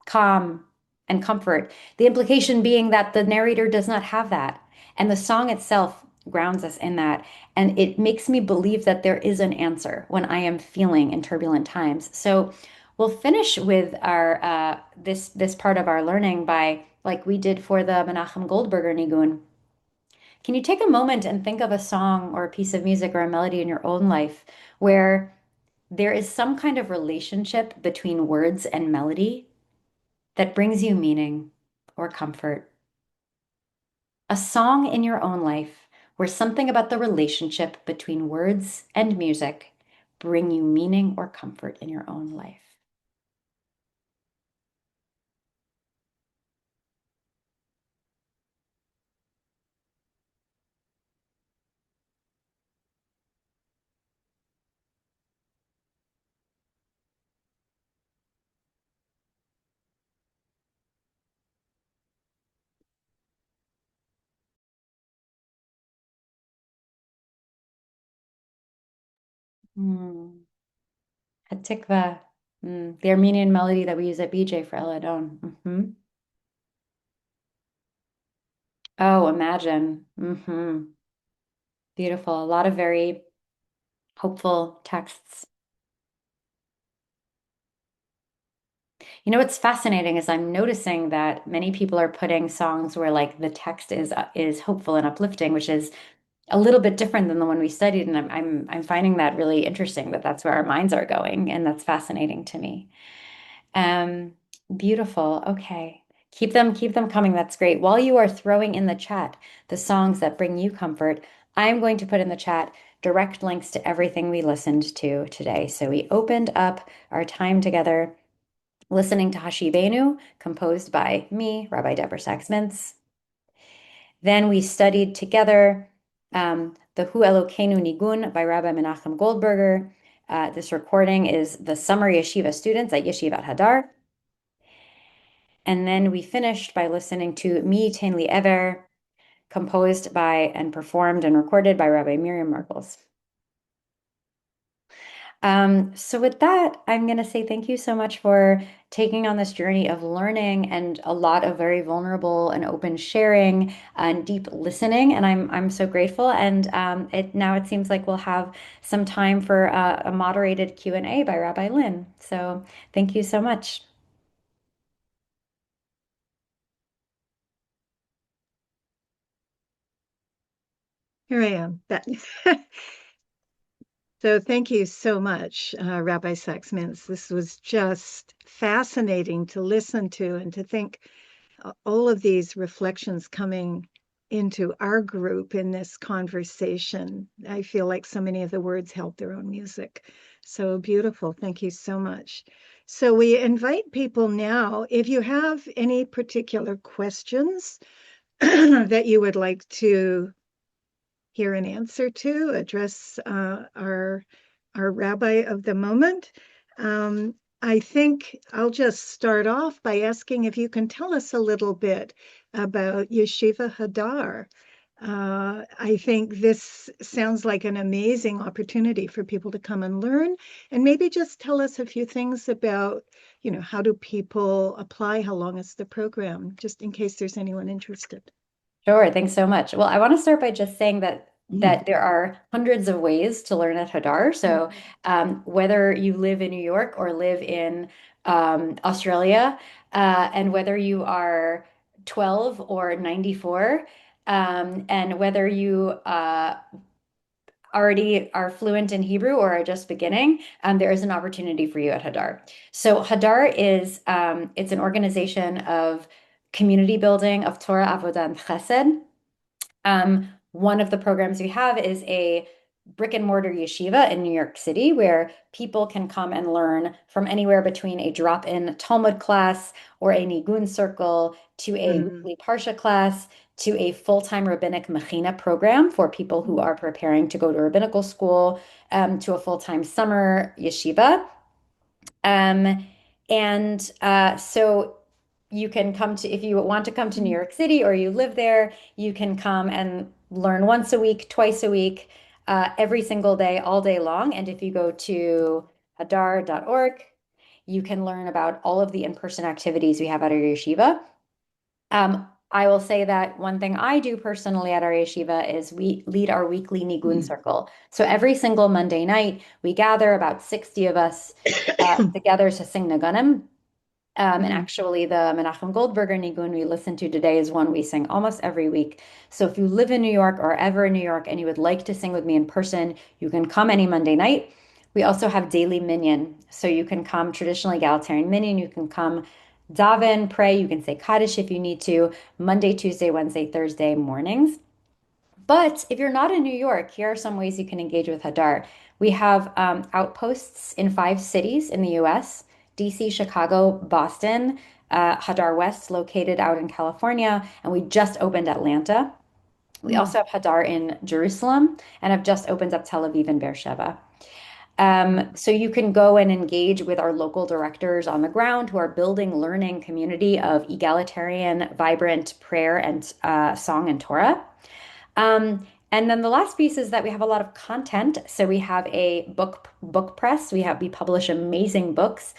calm and comfort. The implication being that the narrator does not have that. And the song itself grounds us in that. And it makes me believe that there is an answer when I am feeling in turbulent times. So we'll finish with our this part of our learning by, like we did for the Menachem Goldberger Nigun. Can you take a moment and think of a song or a piece of music or a melody in your own life where there is some kind of relationship between words and melody that brings you meaning or comfort? A song in your own life where something about the relationship between words and music bring you meaning or comfort in your own life. Mm. Hatikva, the Armenian melody that we use at BJ for Eladon. Oh, imagine. Beautiful. A lot of very hopeful texts. You know what's fascinating is I'm noticing that many people are putting songs where like the text is hopeful and uplifting, which is a little bit different than the one we studied, and I'm finding that really interesting that that's where our minds are going, and that's fascinating to me. Um, Beautiful. Okay. Keep them coming. That's great. While you are throwing in the chat the songs that bring you comfort, I'm going to put in the chat direct links to everything we listened to today. So we opened up our time together listening to Hashivenu, composed by me, Rabbi Deborah Sacks Mintz. Then we studied together the Hu Elokeinu Nigun by Rabbi Menachem Goldberger. This recording is the summer yeshiva students at Yeshivat Hadar. And then we finished by listening to Mi Ten Li Ever, composed by and performed and recorded by Rabbi Miriam Markles. So with that, I'm going to say thank you so much for taking on this journey of learning and a lot of very vulnerable and open sharing and deep listening. And I'm so grateful. And it seems like we'll have some time for a moderated Q&A by Rabbi Lynn. So thank you so much. Here I am. So thank you so much, Rabbi Sacks Mintz. This was just fascinating to listen to and to think all of these reflections coming into our group in this conversation. I feel like so many of the words held their own music. So beautiful. Thank you so much. So we invite people now, if you have any particular questions that you would like to hear an answer to, address our rabbi of the moment. I think I'll just start off by asking if you can tell us a little bit about Yeshiva Hadar. I think this sounds like an amazing opportunity for people to come and learn, and maybe just tell us a few things about, how do people apply? How long is the program? Just in case there's anyone interested. Sure, thanks so much. Well, I want to start by just saying that there are hundreds of ways to learn at Hadar. So whether you live in New York or live in Australia, and whether you are 12 or 94, and whether you already are fluent in Hebrew or are just beginning, there is an opportunity for you at Hadar. So Hadar is it's an organization of community building of Torah, Avodah, and Chesed. One of the programs we have is a brick and mortar yeshiva in New York City where people can come and learn from anywhere between a drop-in Talmud class or a Nigun circle to a weekly Parsha class to a full-time rabbinic mechina program for people who are preparing to go to rabbinical school, to a full-time summer yeshiva. So you can come to, if you want to come to New York City or you live there, you can come and learn once a week, twice a week, every single day, all day long. And if you go to hadar.org, you can learn about all of the in-person activities we have at our yeshiva. I will say that one thing I do personally at our yeshiva is we lead our weekly Nigun circle. So every single Monday night, we gather about 60 of us together to sing Naganim. And actually, the Menachem Goldberger Nigun we listened to today is one we sing almost every week. So if you live in New York or ever in New York and you would like to sing with me in person, you can come any Monday night. We also have daily minyan. So you can come traditionally egalitarian minyan. You can come daven, pray. You can say Kaddish if you need to, Monday, Tuesday, Wednesday, Thursday mornings. But if you're not in New York, here are some ways you can engage with Hadar. We have outposts in 5 cities in the US: DC, Chicago, Boston, Hadar West located out in California, and we just opened Atlanta. We also have Hadar in Jerusalem and have just opened up Tel Aviv and Beersheba. So you can go and engage with our local directors on the ground who are building learning community of egalitarian, vibrant prayer and song and Torah. And And then the last piece is that we have a lot of content. So we have a book press. We publish amazing books.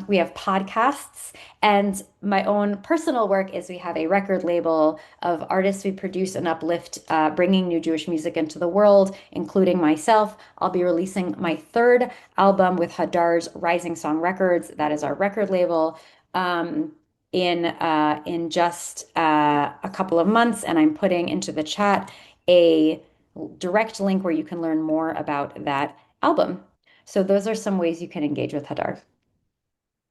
We have podcasts, and my own personal work is we have a record label of artists we produce and uplift, bringing new Jewish music into the world, including myself. I'll be releasing my third album with Hadar's Rising Song Records. That is our record label. In just a couple of months, and I'm putting into the chat a direct link where you can learn more about that album. So those are some ways you can engage with Hadar.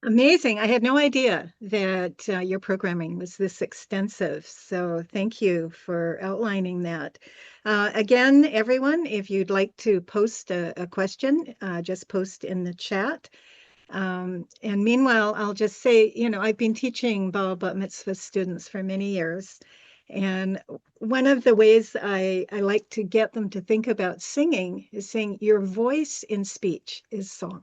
Amazing. I had no idea that your programming was this extensive. So thank you for outlining that. Again, everyone, if you'd like to post a question, just post in the chat. And meanwhile, I'll just say, I've been teaching Baal Bat Mitzvah students for many years. And one of the ways I like to get them to think about singing is saying, your voice in speech is song.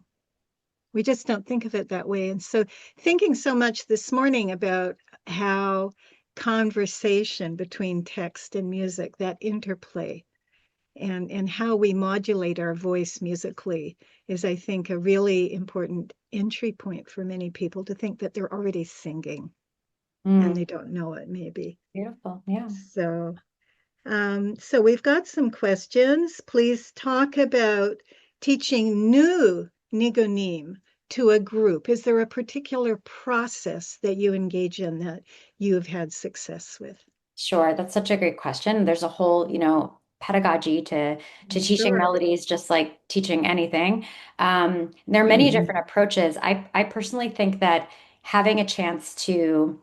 We just don't think of it that way. And so thinking so much this morning about how conversation between text and music, that interplay, and how we modulate our voice musically is, I think, a really important entry point for many people to think that they're already singing and they don't know it, maybe. Beautiful. Yeah. So we've got some questions. Please talk about teaching new nigunim to a group. Is there a particular process that you engage in that you have had success with? Sure. That's such a great question. There's a whole, pedagogy to teaching Sure. melodies, just like teaching anything. There are many different approaches. I personally think that having a chance to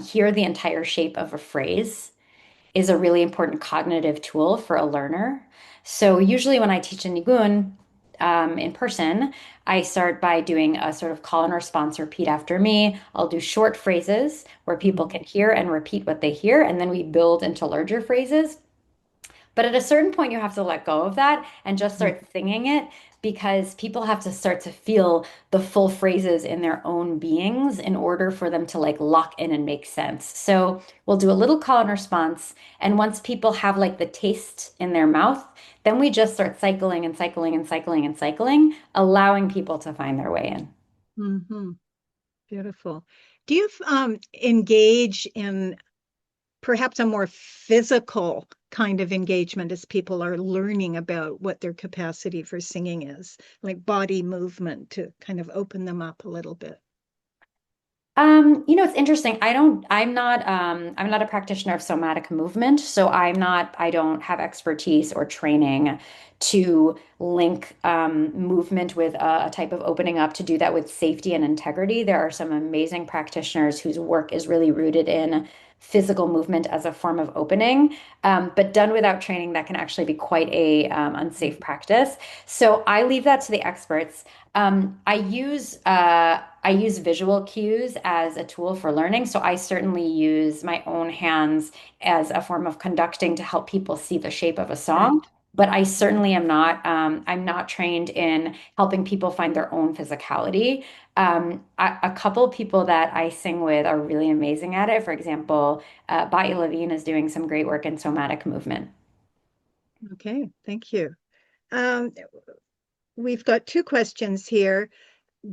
hear the entire shape of a phrase is a really important cognitive tool for a learner. So usually when I teach a nigun in person, I start by doing a sort of call and response, repeat after me. I'll do short phrases where people can hear and repeat what they hear, and then we build into larger phrases. But at a certain point, you have to let go of that and just start singing it, because people have to start to feel the full phrases in their own beings in order for them to like lock in and make sense. So we'll do a little call and response. And once people have like the taste in their mouth, then we just start cycling and cycling and cycling and cycling, allowing people to find their way in. Mm-hmm. Beautiful. Do you engage in perhaps a more physical kind of engagement as people are learning about what their capacity for singing is, like body movement to kind of open them up a little bit? It's interesting. I'm not a practitioner of somatic movement, so I don't have expertise or training to link movement with a type of opening up to do that with safety and integrity. There are some amazing practitioners whose work is really rooted in physical movement as a form of opening, but done without training, that can actually be quite a unsafe practice. So I leave that to the experts. I use visual cues as a tool for learning. So I certainly use my own hands as a form of conducting to help people see the shape of a song. Right. But I certainly am not. I'm not trained in helping people find their own physicality. A couple people that I sing with are really amazing at it. For example, Bai Levine is doing some great work in somatic movement. Okay, thank you. We've got two questions here.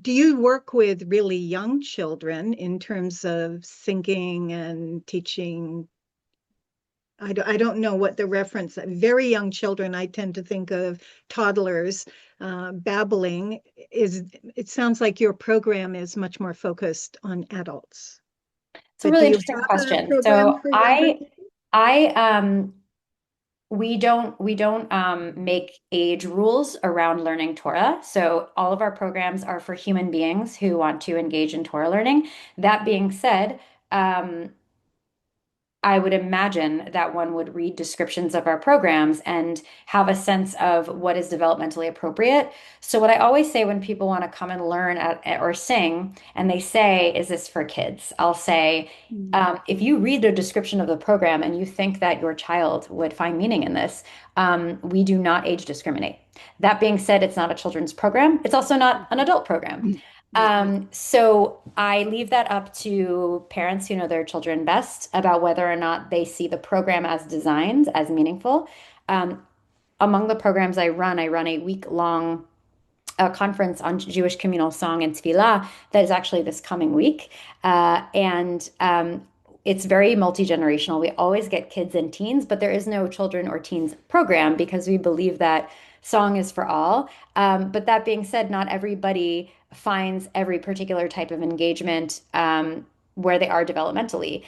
Do you work with really young children in terms of singing and teaching? I don't know what the reference, very young children, I tend to think of toddlers babbling. It sounds like your program is much more focused on adults. It's a But do really you interesting have a question. program So for younger people? I we don't make age rules around learning Torah. So all of our programs are for human beings who want to engage in Torah learning. That being said, I would imagine that one would read descriptions of our programs and have a sense of what is developmentally appropriate. So, what I always say when people want to come and learn or sing, and they say, "Is this for kids?" I'll say, if you read a description of the program and you think that your child would find meaning in this, we do not age discriminate. That being said, it's not a children's program. It's also not an adult program. So I leave that up to parents who know their children best about whether or not they see the program as designed, as meaningful. Um, Among the programs I run a week-long conference on Jewish communal song and tefillah that is actually this coming week. And It's very multi-generational. We always get kids and teens, but there is no children or teens program because we believe that song is for all. But that being said, not everybody finds every particular type of engagement where they are developmentally.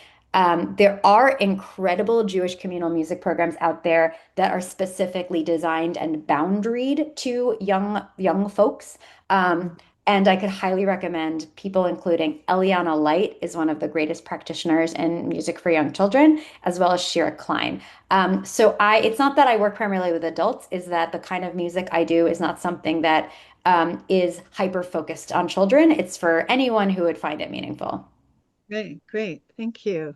There are incredible Jewish communal music programs out there that are specifically designed and boundaried to young folks. And I could highly recommend people, including Eliana Light is one of the greatest practitioners in music for young children, as well as Shira Klein. It's not that I work primarily with adults, is that the kind of music I do is not something that is hyper focused on children. It's for anyone who would find it meaningful. Great, great. Thank you.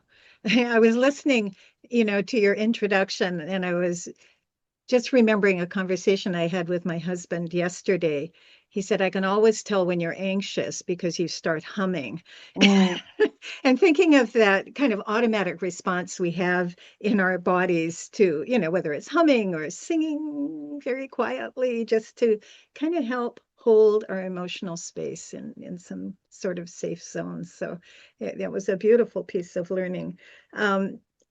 I was listening, to your introduction, and I was just remembering a conversation I had with my husband yesterday. He said, I can always tell when you're anxious because you start humming. Mm. And thinking of that kind of automatic response we have in our bodies to, whether it's humming or singing very quietly, just to kind of help hold our emotional space in some sort of safe zone. So that was a beautiful piece of learning.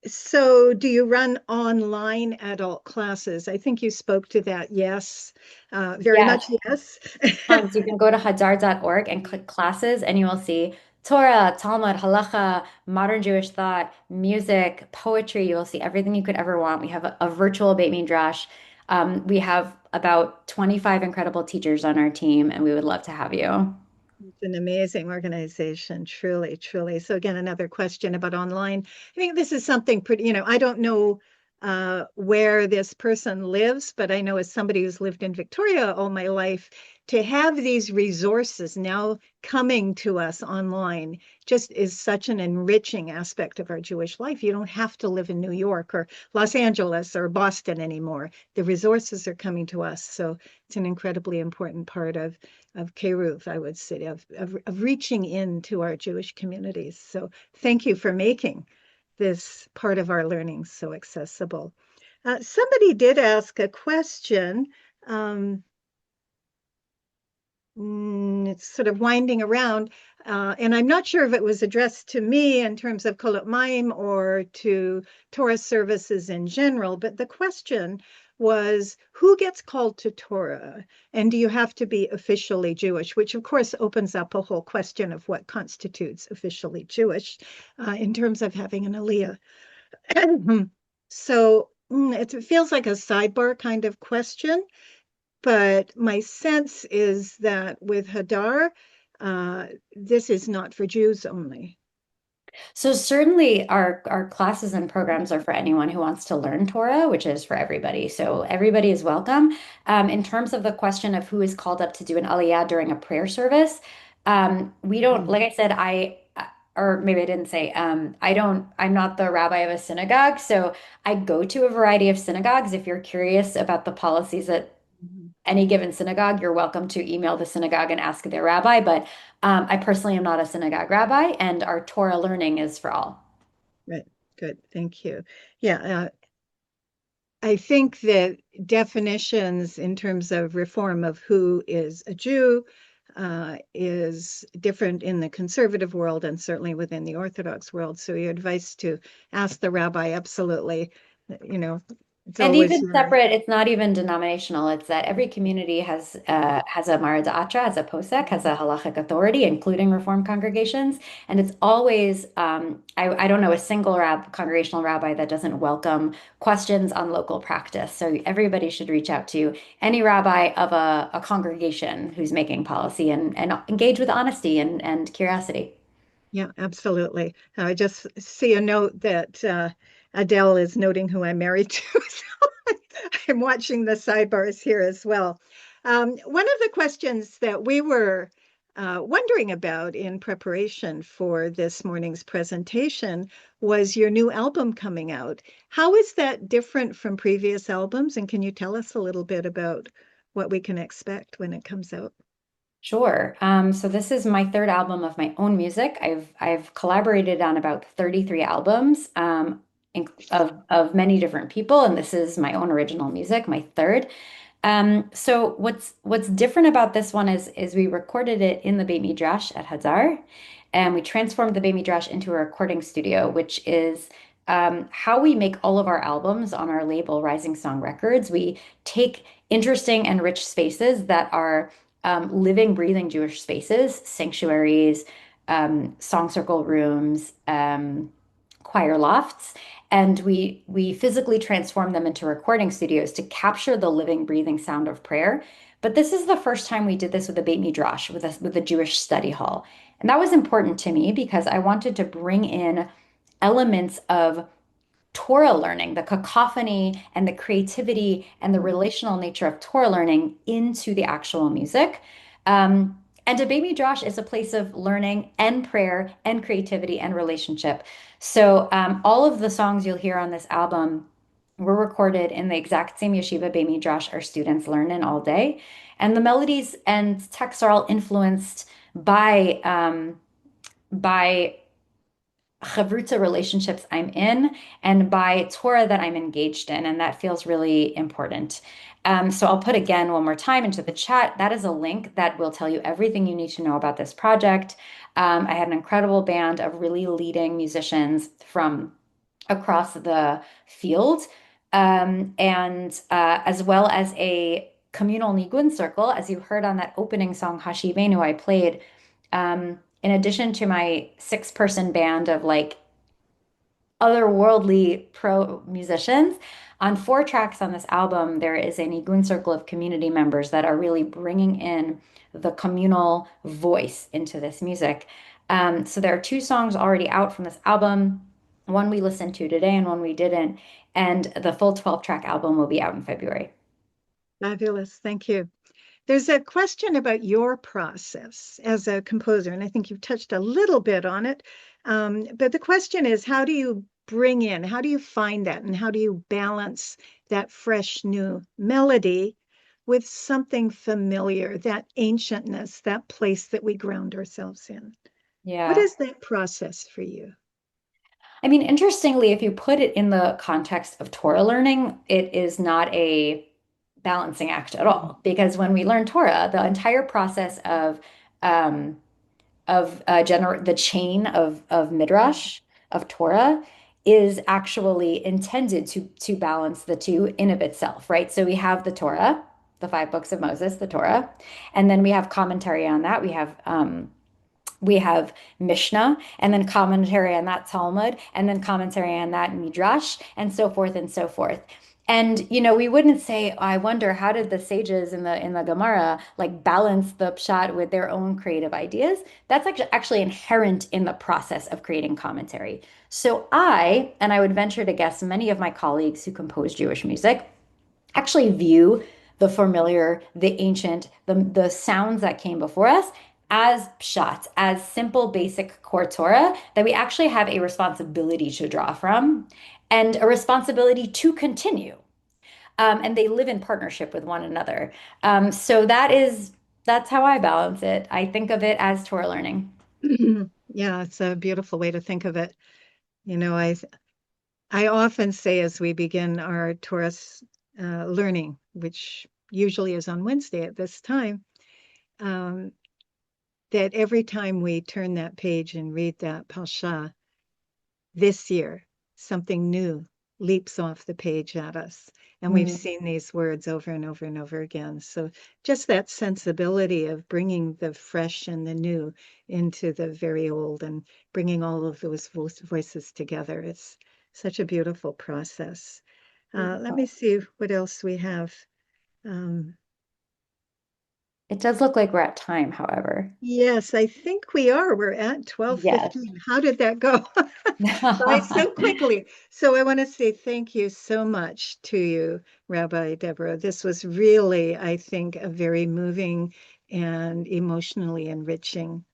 So do you run online adult classes? I think you spoke to that. Yes, very Yes. much yes. So you can go to hadar.org and click classes, and you will see Torah, Talmud, Halacha, modern Jewish thought, music, poetry. You will see everything you could ever want. We have a virtual Beit Midrash. We have about 25 incredible teachers on our team, and we would love to have you. It's an amazing organization, truly, truly. So again, another question about online. I think this is something pretty, I don't know where this person lives, but I know as somebody who's lived in Victoria all my life, to have these resources now coming to us online just is such an enriching aspect of our Jewish life. You don't have to live in New York or Los Angeles or Boston anymore. The resources are coming to us. So it's an incredibly important part of Kiruv, I would say, of reaching into our Jewish communities. So thank you for making this part of our learning so accessible. Somebody did ask a question. It's sort of winding around, and I'm not sure if it was addressed to me in terms of Kolot Maim or to Torah services in general, but the question was, who gets called to Torah? And do you have to be officially Jewish? Which, of course, opens up a whole question of what constitutes officially Jewish in terms of having an aliyah. So it feels like a sidebar kind of question. But my sense is that with Hadar, this is not for Jews only. So certainly our classes and programs are for anyone who wants to learn Torah, which is for everybody. So everybody is welcome. In terms of the question of who is called up to do an aliyah during a prayer service, we don't, like I said, or maybe I didn't say, I'm not the rabbi of a synagogue. So I go to a variety of synagogues. If you're curious about the policies at Mhm. any given synagogue, you're welcome to email the synagogue and ask their rabbi. But I personally am not a synagogue rabbi, and our Torah learning is for all. Right. Good. Thank you. Yeah. I think that definitions in terms of reform of who is a Jew is different in the conservative world and certainly within the Orthodox world. So your advice to ask the rabbi, absolutely, you know, it's And always even your, separate, it's not even denominational. It's that every community has a Marad Atra, has a posek, has a halachic authority, including Reform congregations. And it's always, I don't know a single congregational rabbi that doesn't welcome questions on local practice. So everybody should reach out to any rabbi of a congregation who's making policy and engage with honesty and curiosity. yeah, absolutely. I just see a note that Adele is noting who I'm married to. So I'm watching the sidebars here as well. One of the questions that we were wondering about in preparation for this morning's presentation was your new album coming out. How is that different from previous albums? And can you tell us a little bit about what we can expect when it comes out? Sure. So this is my third album of my own music. I've collaborated on about 33 albums of many different people, and this is my own original music, my third. So what's different about this one is we recorded it in the Beit Midrash at Hazar, and we transformed the Beit Midrash into a recording studio, which is how we make all of our albums on our label, Rising Song Records. We take interesting and rich spaces that are living, breathing Jewish spaces, sanctuaries, song circle rooms, choir lofts, and we physically transform them into recording studios to capture the living, breathing sound of prayer. But this is the first time we did this with a Beit Midrash, with a Jewish study hall. And that was important to me because I wanted to bring in elements of Torah learning, the cacophony and the creativity and the relational nature of Torah learning into the actual music. And a Beit Midrash is a place of learning and prayer and creativity and relationship. So all of the songs you'll hear on this album were recorded in the exact same yeshiva Beit Midrash our students learn in all day. And the melodies and texts are all influenced by chavruta relationships I'm in and by Torah that I'm engaged in. And that feels really important. So I'll put again one more time into the chat. That is a link that will tell you everything you need to know about this project. I had an incredible band of really leading musicians from across the field, and as well as a communal nigun circle, as you heard on that opening song, Hashivenu, I played. In addition to my six-person band of like otherworldly pro musicians, on four tracks on this album, there is a nigun circle of community members that are really bringing in the communal voice into this music. So there are two songs already out from this album, one we listened to today and one we didn't. And the full 12-track album will be out in February. Fabulous. Thank you. There's a question about your process as a composer, and I think you've touched a little bit on it. But the question is, how do you bring in, how do you find that, and how do you balance that fresh new melody with something familiar, that ancientness, that place that we ground ourselves in? What Yeah. is that process for you? I mean, interestingly, if you put it in the context of Torah learning, it is not a balancing act at all. Because when we learn Torah, the entire process um, the chain of midrash of Torah is actually intended to balance the two in of itself, right? So we have the Torah, the five books of Moses, the Torah, and then we have commentary on that. We have Mishnah, and then commentary on that Talmud, and then commentary on that Midrash, and so forth and so forth. And we wouldn't say, I wonder how did the sages in the Gemara like balance the pshat with their own creative ideas? That's actually inherent in the process of creating commentary. So I would venture to guess many of my colleagues who compose Jewish music actually view the familiar, the ancient, the sounds that came before us as pshat, as simple, basic core Torah that we actually have a responsibility to draw from and a responsibility to continue. And they live in partnership with one another. So that's how I balance it. I think of it as Torah learning. Yeah, it's a beautiful way to think of it. You know, I often say as we begin our Torah learning, which usually is on Wednesday at this time, um, that every time we turn that page and read that Pasha this year, something new leaps off the page at us. And we've Mm. seen these words over and over and over again. So just that sensibility of bringing the fresh and the new into the very old and bringing all of those voices together. It's such a beautiful process. Let me see what else we have. Um, It does look like we're at time, however. yes, I think we are. We're at Yes. 12:15. How did that go? By so quickly. So I want to say thank you so much to you, Rabbi Deborah. This was really, I think, a very moving and emotionally enriching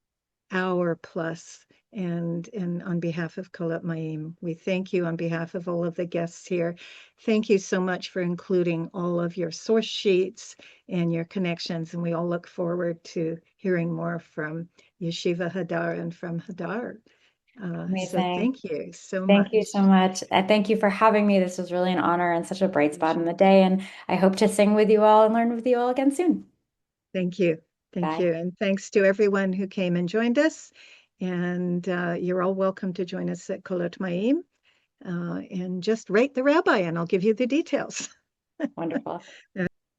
hour plus. And on behalf of Kolat Maim, we thank you on behalf of all of the guests here. Thank you so much for including all of your source sheets and your connections. And we all look forward to hearing more from Yeshiva Hadar and from Hadar. So Amazing. thank you so Thank you much. so much. Thank you for having me. This was really an honor and such a bright spot in the day. And I hope to sing with you all and learn with you all again soon. Thank you. Thank Bye. you. And thanks to everyone who came and joined us. And you're all welcome to join us at Kolot Maim. And just rate the rabbi and I'll give you the details. Wonderful.